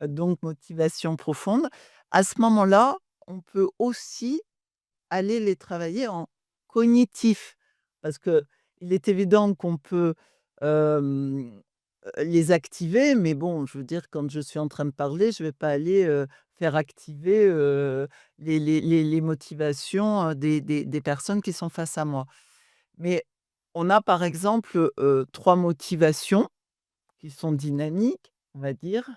donc motivation profonde. À ce moment-là, on peut aussi aller les travailler en cognitif. Parce qu'il est évident qu'on peut, hem, les activer, mais bon, je veux dire, quand je suis en train de parler, je ne vais pas aller, faire activer, les motivations, des personnes qui sont face à moi. Mais on a par exemple, 3 motivations qui sont dynamiques, on va dire.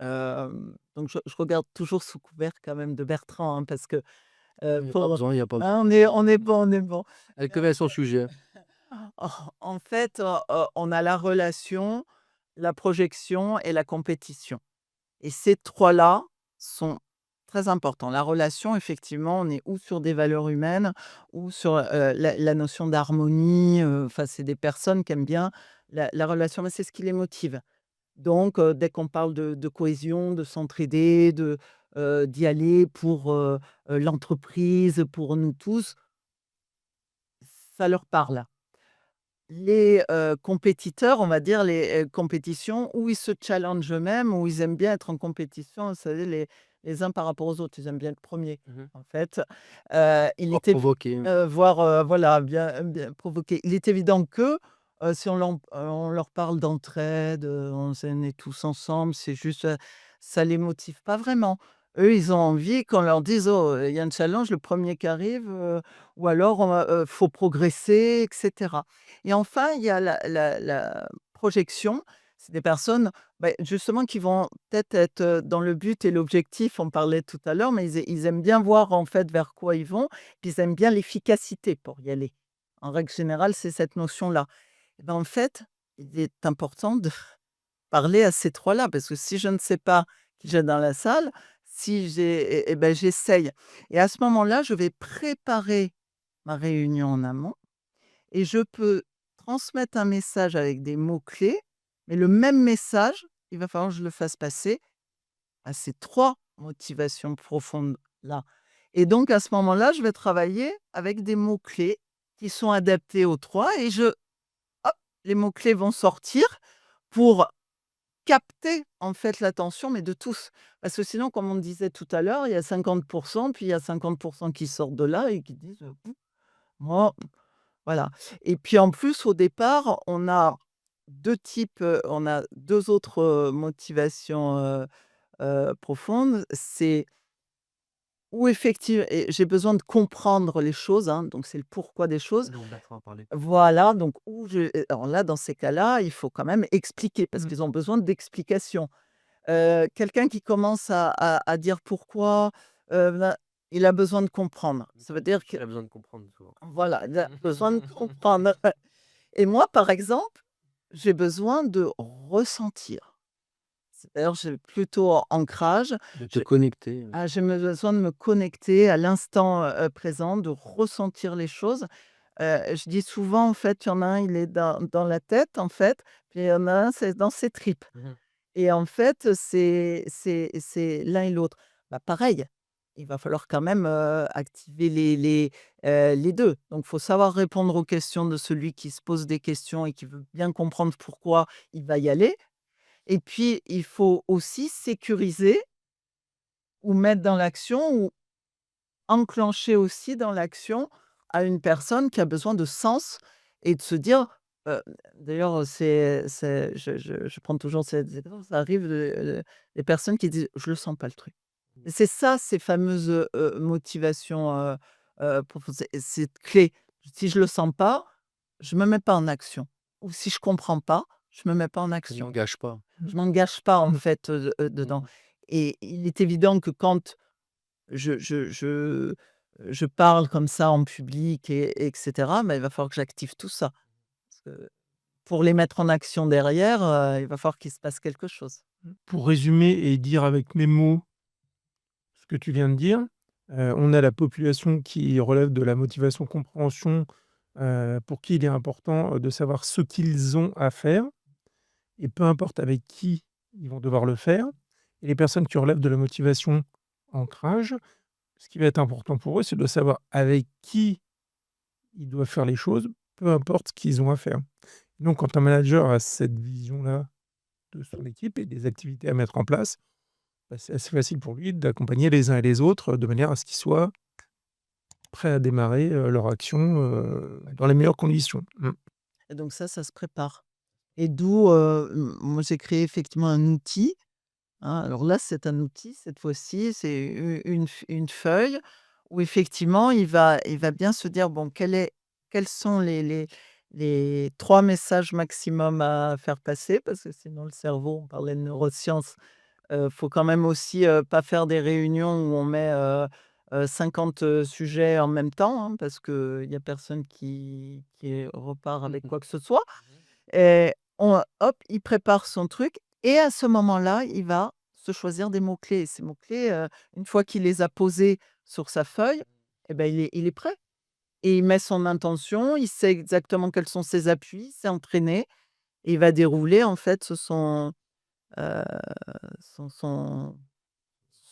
Donc je regarde toujours sous couvert quand même de Bertrand, hein, parce que, Il n'y a pas pour besoin, il n'y a pas besoin. hein, on est bon, on est bon. Elle connaît son sujet. En fait, on a la relation, la projection et la compétition, et ces 3 là sont très importants. La relation, effectivement, on est ou sur des valeurs humaines ou sur, la notion d'harmonie, enfin, c'est des personnes qui aiment bien la relation, mais c'est ce qui les motive. Donc, dès qu'on parle de cohésion, de s'entraider, d'y aller pour, l'entreprise, pour nous tous, ça leur parle. Les, compétiteurs, on va dire les, compétitions où ils se challengent eux-mêmes, où ils aiment bien être en compétition, vous savez, les uns par rapport aux autres. Ils aiment bien être premiers, Mmh. en fait. Il Pour était provoquer. voire, voilà, bien provoquer. Il est évident que, si on leur parle d'entraide, on est tous ensemble, c'est juste, ça les motive pas vraiment. Eux, ils ont envie qu'on leur dise: «Oh, il y a un challenge, le premier qui arrive», ou alors on va, «Faut progresser» et cetera. Et enfin, il y a la projection, C'est des personnes, justement, qui vont peut-être être, dans le but et l'objectif, on parlait tout à l'heure, mais ils aiment bien voir, en fait, vers quoi ils vont, puis ils aiment bien l'efficacité pour y aller. En règle générale, c'est cette notion-là. Et ben, en fait, il est important de parler à ces 3-là, parce que si je ne sais pas qui j'ai dans la salle, si j'ai j'essaye et à ce moment-là, je vais préparer ma réunion en amont et je peux transmettre un message avec des mots-clés, mais le même message, il va falloir que je le fasse passer à ces 3 motivations profondes-là et donc à ce moment-là, je vais travailler avec des mots-clés qui sont adaptés aux 3 et hop, les mots-clés vont sortir pour capter, en fait, l'attention, mais de tous. Parce que sinon, comme on disait tout à l'heure, il y a 50 puis il y a 50 qui sortent de là et qui disent: moi» voilà et puis, en plus, au départ, on a 2 types, on a 2 autres, motivations, profondes. C'est où effectivement et j'ai besoin de comprendre les choses, hein, donc c'est le pourquoi des choses. Donc d'accord, parler. Voilà, donc où je alors là, dans ces cas-là, il faut quand même expliquer parce Mmh. qu'ils ont besoin d'explications. Quelqu'un qui commence à dire pourquoi, là, il a besoin de comprendre. Ça veut dire que Il a besoin de comprendre souvent. voilà, il a besoin de comprendre. Et moi, par exemple, j'ai besoin de ressentir. C'est-à-dire, j'ai plutôt ancrage. De te J'ai connecter, j'ai besoin de me connecter à l'instant, présent, de ressentir les choses. Je dis souvent, en fait, il y en a un, il est dans la tête, en fait, puis il y en a un, c'est dans ses tripes. Mmh. Et en fait, c'est l'un et l'autre. Pareil, il va falloir quand même, activer les 2. Donc il faut savoir répondre aux questions de celui qui se pose des questions et qui veut bien comprendre pourquoi il va y aller. Et puis, il faut aussi sécuriser ou mettre dans l'action ou enclencher aussi dans l'action à une personne qui a besoin de sens et de se dire, heu, d'ailleurs, je prends toujours cet exemple, ça arrive des personnes qui disent: «Je le sens pas le truc». Et c'est ça, ces fameuses, motivations, profondes, c'est cette clé. Si je le sens pas, je me mets pas en action ou si je comprends pas, je me mets pas en tu action. n'engages pas. Je m'engage pas en Mmh. fait, dedans Mmh. et il est évident que quand je je je, je parle comme ça en public et il va falloir que j'active tout ça. Parce que pour les mettre en action derrière, il va falloir qu'il se passe quelque chose. Pour résumer et dire avec mes mots ce que tu viens de dire, on a la population qui relève de la motivation compréhension, pour qui il est important, de savoir ce qu'ils ont à faire et peu importe avec qui ils vont devoir le faire et les personnes qui relèvent de la motivation ancrage, ce qui va être important pour eux, c'est de savoir avec qui ils doivent faire les choses, peu importe ce qu'ils ont à faire. Donc quand un manager a cette vision-là de son équipe et des activités à mettre en place, c'est assez facile pour lui d'accompagner les uns et les autres, de manière à ce qu'ils soient prêts à démarrer, leur action, dans les meilleures conditions. Mmh. Et donc ça se prépare. Et d'où, moi j'ai créé effectivement un outil, hein. Alors là, c'est un outil cette fois-ci, c'est une feuille où effectivement il va bien se dire: «Bon, quels sont les 3 messages maximum à faire passer?» parce que sinon le cerveau, on parlait de neurosciences, faut quand même aussi, pas faire des réunions où on met, 50, sujets en même temps, hein, parce qu'il y a personne qui repart avec quoi que ce soit. Et hop, il prépare son truc et à ce moment-là, il va se choisir des mots-clés. Et ces mots-clés, une fois qu'il les a posés sur sa feuille, il est prêt et il met son intention, il sait exactement quels sont ses appuis, il s'est entraîné et il va dérouler en fait heu, son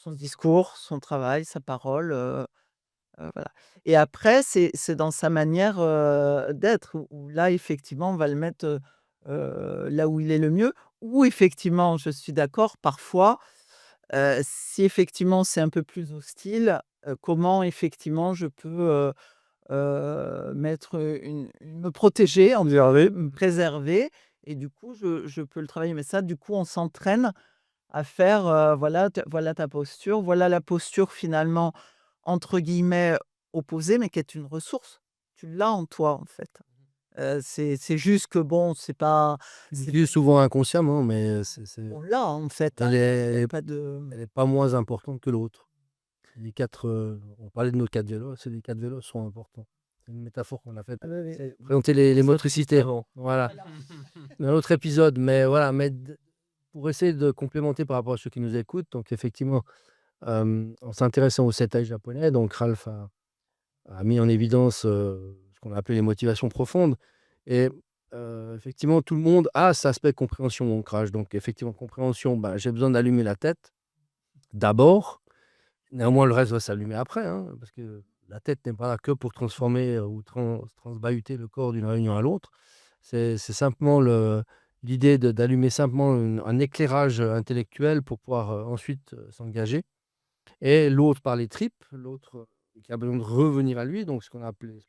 son discours, son travail, sa parole, voilà et après c'est dans sa manière, d'être où là effectivement on va le mettre, là où il est le mieux. Ou effectivement, je suis d'accord, parfois, si effectivement c'est un peu plus hostile, comment effectivement je peux, mettre, me protéger, Observer. me préserver et du coup je peux le travailler. Mais ça, du coup, on s'entraîne à faire, voilà ta posture, voilà la posture finalement entre guillemets «opposée» mais qui est une ressource. Tu l'as en toi, en fait. C'est juste que bon, c'est pas Tu c'est l'utilises souvent inconsciemment, mais on l'a en fait, elle hein. Il y a est pas de elle est pas moins importante que l'autre. On parlait de nos 4 vélos, c'est les 4 vélos sont importants. C'est une métaphore qu'on a faite ah oui, oui. c'est présenter les motricités. Avant. Voilà, un autre épisode, mais voilà, pour essayer de complémenter par rapport à ceux qui nous écoutent, donc effectivement, en s'intéressant au setai japonais, donc Ralph a mis en évidence, ce qu'on a appelé les motivations profondes et effectivement, tout le monde a cet aspect compréhension, ancrage. Donc effectivement, compréhension, j'ai besoin d'allumer la tête d'abord. Néanmoins, le reste va s'allumer après, hein, parce que la tête n'est pas là que pour transformer ou transbahuter le corps d'une réunion à l'autre. C'est simplement l'idée d'allumer simplement un éclairage intellectuel pour pouvoir ensuite s'engager. Et l'autre par les tripes, l'autre qui a besoin de revenir à lui, donc ce que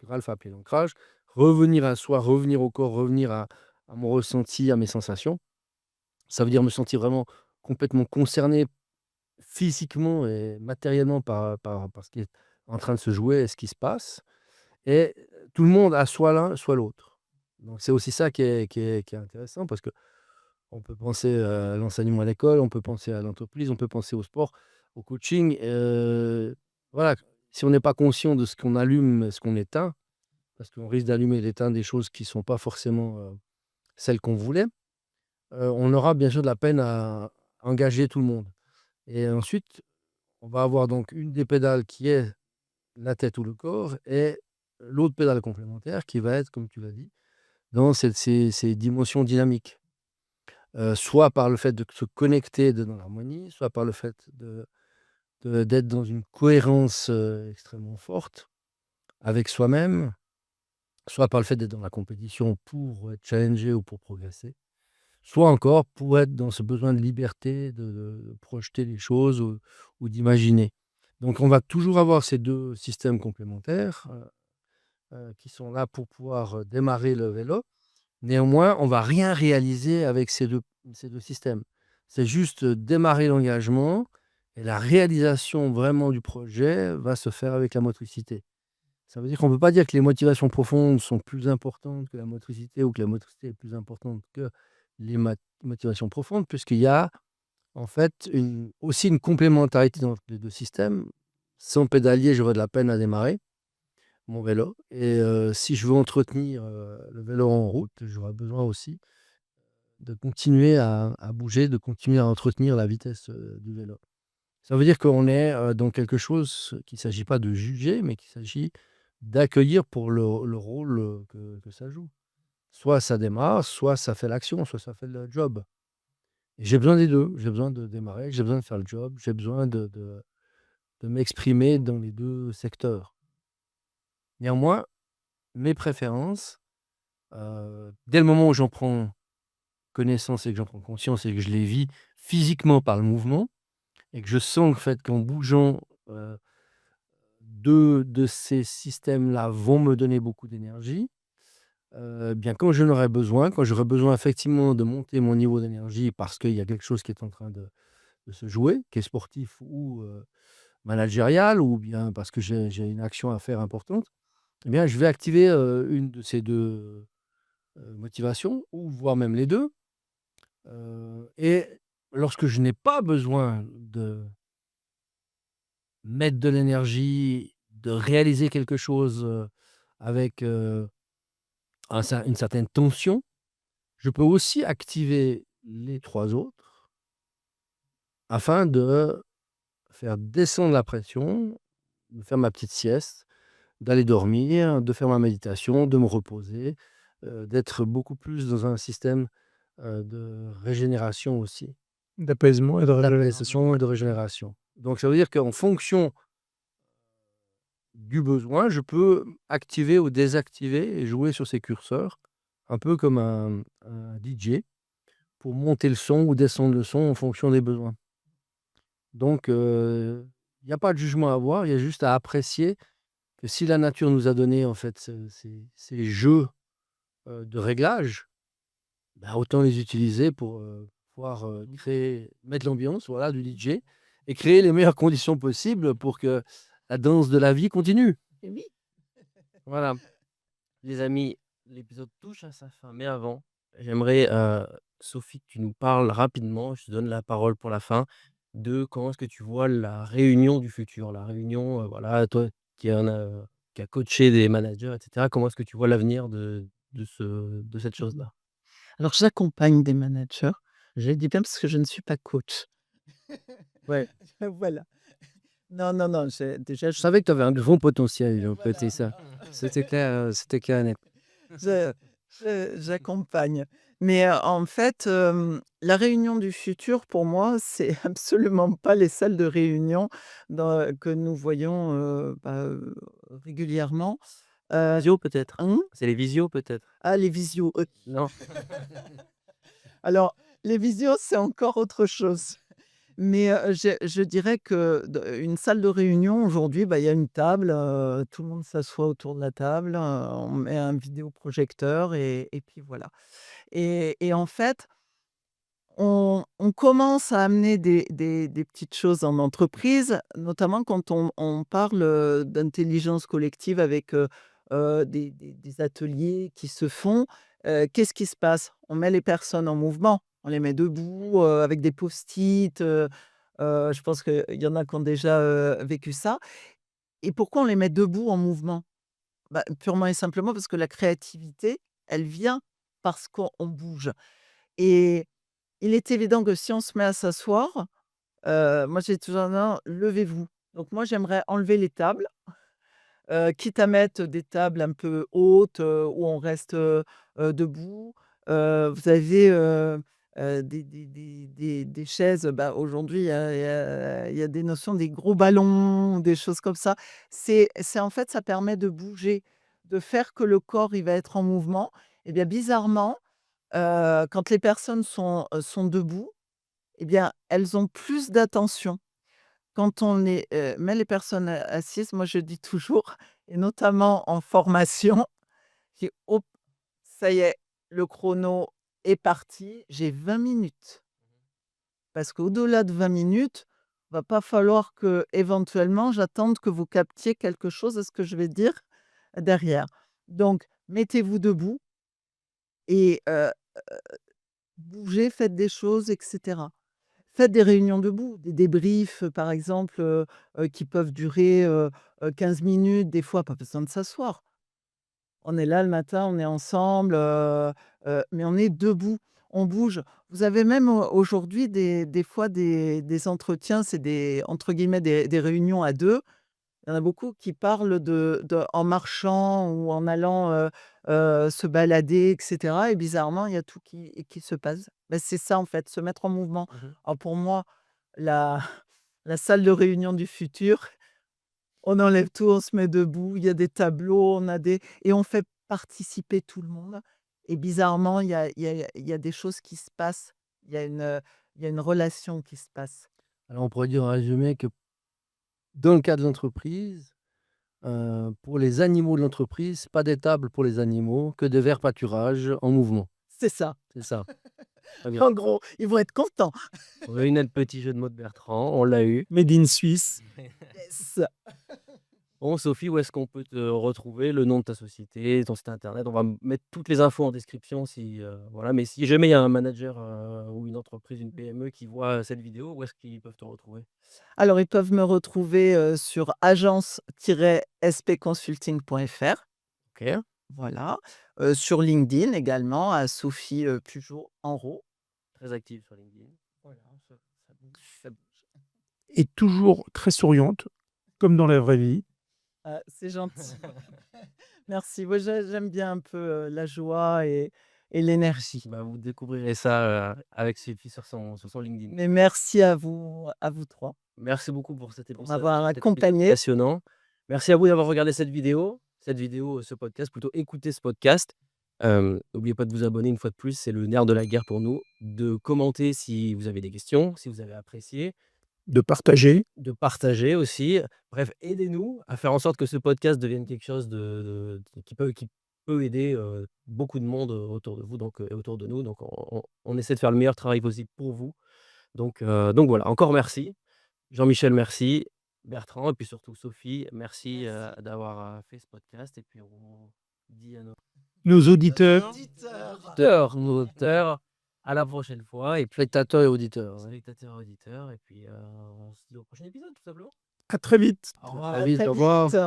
Ralph a appelé l'ancrage, revenir à soi, revenir au corps, revenir à mon ressenti, à mes sensations. Ça veut dire me sentir vraiment complètement concerné physiquement et matériellement par ce qui est en train de se jouer et ce qui se passe. Et tout le monde a soit l'un, soit l'autre. Donc c'est aussi ça qui est intéressant parce que on peut penser à l'enseignement à l'école, on peut penser à l'entreprise, on peut penser au sport, au coaching. Voilà, si on n'est pas conscient de ce qu'on allume, ce qu'on éteint, parce qu'on risque d'allumer et d'éteindre des choses qui ne sont pas forcément celles qu'on voulait, on aura bien sûr de la peine à engager tout le monde. Et ensuite, on va avoir donc une des pédales qui est la tête ou le corps et l'autre pédale complémentaire qui va être, comme tu l'as dit, dans ces dimensions dynamiques. Soit par le fait de se connecter dans l'harmonie, soit par le fait d'être dans une cohérence extrêmement forte avec soi-même, soit par le fait d'être dans la compétition pour être challengé ou pour progresser, soit encore pour être dans ce besoin de liberté, de projeter les choses ou d'imaginer. Donc on va toujours avoir ces deux systèmes complémentaires qui sont là pour pouvoir démarrer le vélo. Néanmoins, on va rien réaliser avec ces deux systèmes. C'est juste démarrer l'engagement et la réalisation vraiment du projet va se faire avec la motricité. Ça veut dire qu'on ne peut pas dire que les motivations profondes sont plus importantes que la motricité ou que la motricité est plus importante que les motivations profondes, puisqu'il y a en fait aussi une complémentarité entre les deux systèmes. Sans pédalier, j'aurais de la peine à démarrer mon vélo. Et si je veux entretenir le vélo en route, j'aurai besoin aussi de continuer à bouger, de continuer à entretenir la vitesse du vélo. Ça veut dire qu'on est dans quelque chose qu'il ne s'agit pas de juger, mais qu'il s'agit d'accueillir pour le rôle que ça joue. Soit ça démarre, soit ça fait l'action, soit ça fait le job. Et j'ai besoin des deux. J'ai besoin de démarrer, j'ai besoin de faire le job, j'ai besoin de m'exprimer dans les deux secteurs. Néanmoins, mes préférences, dès le moment où j'en prends connaissance et que j'en prends conscience et que je les vis physiquement par le mouvement et que je sens en fait qu'en bougeant, deux de ces systèmes-là vont me donner beaucoup d'énergie, bien quand j'aurai besoin effectivement de monter mon niveau d'énergie parce qu'il y a quelque chose qui est en train de se jouer, qui est sportif ou managérial ou bien parce que j'ai une action à faire importante, eh bien je vais activer, une de ces 2 motivations ou voire même les 2. Et lorsque je n'ai pas besoin de mettre de l'énergie, de réaliser quelque chose, avec, une certaine tension, je peux aussi activer les 3 autres afin de faire descendre la pression, de faire ma petite sieste, d'aller dormir, de faire ma méditation, de me reposer, d'être beaucoup plus dans un système, de régénération aussi. D'apaisement et de régénération. D'apaisement et de régénération. Donc ça veut dire qu'en fonction du besoin, je peux activer ou désactiver et jouer sur ces curseurs, un peu comme un DJ pour monter le son ou descendre le son en fonction des besoins. Donc il y a pas de jugement à avoir, il y a juste à apprécier que si la nature nous a donné en fait ces jeux, de réglage, autant les utiliser pour, pouvoir, mettre l'ambiance, voilà, du DJ et créer les meilleures conditions possibles pour que la danse de la vie continue. Et oui. Voilà. Les amis, l'épisode touche à sa fin, mais avant, j'aimerais, Sophie, que tu nous parles rapidement, je te donne la parole pour la fin, de comment est-ce que tu vois la réunion du futur? La réunion, voilà, toi qui a coaché des managers et cetera, comment est-ce que tu vois l'avenir de cette chose-là? Alors j'accompagne des managers, je le dis bien parce que je ne suis pas coach. Ouais, Voilà. Non, non, non, déjà je savais que tu avais un grand potentiel, donc voilà. c'est ça. C'était clair et net. Je j'accompagne. Mais, en fait, la réunion du futur pour moi, c'est absolument pas les salles de réunion que nous voyons, régulièrement. Heu, Visio peut-être? mmh? C'est les visios peut-être? Ah, les visios, Non? alors les visios, c'est encore autre chose. Mais, je dirais que une salle de réunion aujourd'hui, il y a une table, tout le monde s'assoit autour de la table, on met un vidéoprojecteur et puis voilà. Et en fait, on commence à amener des petites choses en entreprise, notamment quand on parle, d'intelligence collective avec, des ateliers qui se font. Qu'est-ce qui se passe? On met les personnes en mouvement, on les met debout, avec des post-it, je pense qu'il y en a qui ont déjà, vécu ça. Et pourquoi on les met debout en mouvement? Purement et simplement parce que la créativité, elle vient parce qu'on bouge. Et il est évident que si on se met à s'asseoir, moi j'ai toujours: «Non, levez-vous». Donc moi j'aimerais enlever les tables, quitte à mettre des tables un peu hautes, où on reste, debout. Vous avez, des chaises, aujourd'hui il y a des notions des gros ballons, des choses comme ça. C'est en fait ça permet de bouger, de faire que le corps il va être en mouvement. Et bien bizarrement, quand les personnes sont debout, eh bien, elles ont plus d'attention. Quand on met les personnes assises, moi je dis toujours et notamment en formation, je dis: «Hop, ça y est, le chrono est parti, j'ai 20 minutes». Parce qu'au-delà de 20 minutes, va pas falloir que éventuellement j'attende que vous captiez quelque chose de ce que je vais dire derrière. Donc mettez-vous debout et bougez, faites des choses et cetera. Faites des réunions debout, des débriefs, par exemple, qui peuvent durer, 15 minutes, des fois pas besoin de s'asseoir. On est là le matin, on est ensemble, mais on est debout, on bouge. Vous avez même aujourd'hui des fois des entretiens, c'est des entre guillemets «des réunions à 2». Il y en a beaucoup qui parlent de en marchant ou en allant, se balader et cetera et bizarrement, il y a tout qui se passe. C'est ça, en fait, se mettre en mouvement. Mmh. Alors pour moi, la la salle de réunion du futur, on enlève tout, on se met debout, il y a des tableaux, on a des et on fait participer tout le monde et bizarrement, il y a des choses qui se passent. Il y a une relation qui se passe. Alors on pourrait dire en résumé que dans le cas de l'entreprise, pour les animaux de l'entreprise, c'est pas des tables pour les animaux, que des verts pâturages en mouvement. C'est ça. C'est ça. Très bien. En gros, ils vont être contents. On a eu notre petit jeu de mots de Bertrand, on l'a eu. Made in Suisse. Yes. Bon, Sophie, où est-ce qu'on peut te retrouver? Le nom de ta société, ton site internet? On va mettre toutes les infos en description si, voilà, mais si jamais il y a un manager, ou une entreprise, une PME qui voit cette vidéo, où est-ce qu'ils peuvent te retrouver? Alors, ils peuvent me retrouver, sur agence-spconsulting.fr, OK, voilà, sur LinkedIn également à Sophie, Pugeot Enro. très active sur LinkedIn. Voilà, ça bouge, ça bouge. Et toujours très souriante, comme dans la vraie vie. Ah, c'est gentil. Merci. Moi, j'aime bien un peu, la joie et l'énergie. Bah, vous découvrirez ça, avec Sophie sur son LinkedIn. Mais merci à vous 3 Merci beaucoup pour pour cet m'avoir épisode accompagnée. passionnant. Merci à vous d'avoir regardé ce podcast, plutôt écouté ce podcast. N'oubliez pas de vous abonner une fois de plus, c'est le nerf de la guerre pour nous. De commenter si vous avez des questions, si vous avez apprécié, De partager. de partager aussi. Bref, aidez-nous à faire en sorte que ce podcast devienne quelque chose qui peut aider, beaucoup de monde, autour de vous et autour de nous. Donc on essaie de faire le meilleur travail possible pour vous. Donc voilà, encore merci. Jean-Michel, merci. Bertrand et puis surtout Sophie, merci, Merci. d'avoir, fait ce podcast et puis on dit à nos nos auditeurs. Nos auditeurs. À la prochaine fois. Et puis, Spectateurs et auditeurs. Ouais. spectateurs, auditeurs. Et puis, on se dit au prochain épisode, tout simplement. À très vite. Au revoir. À vite, très au revoir. vite.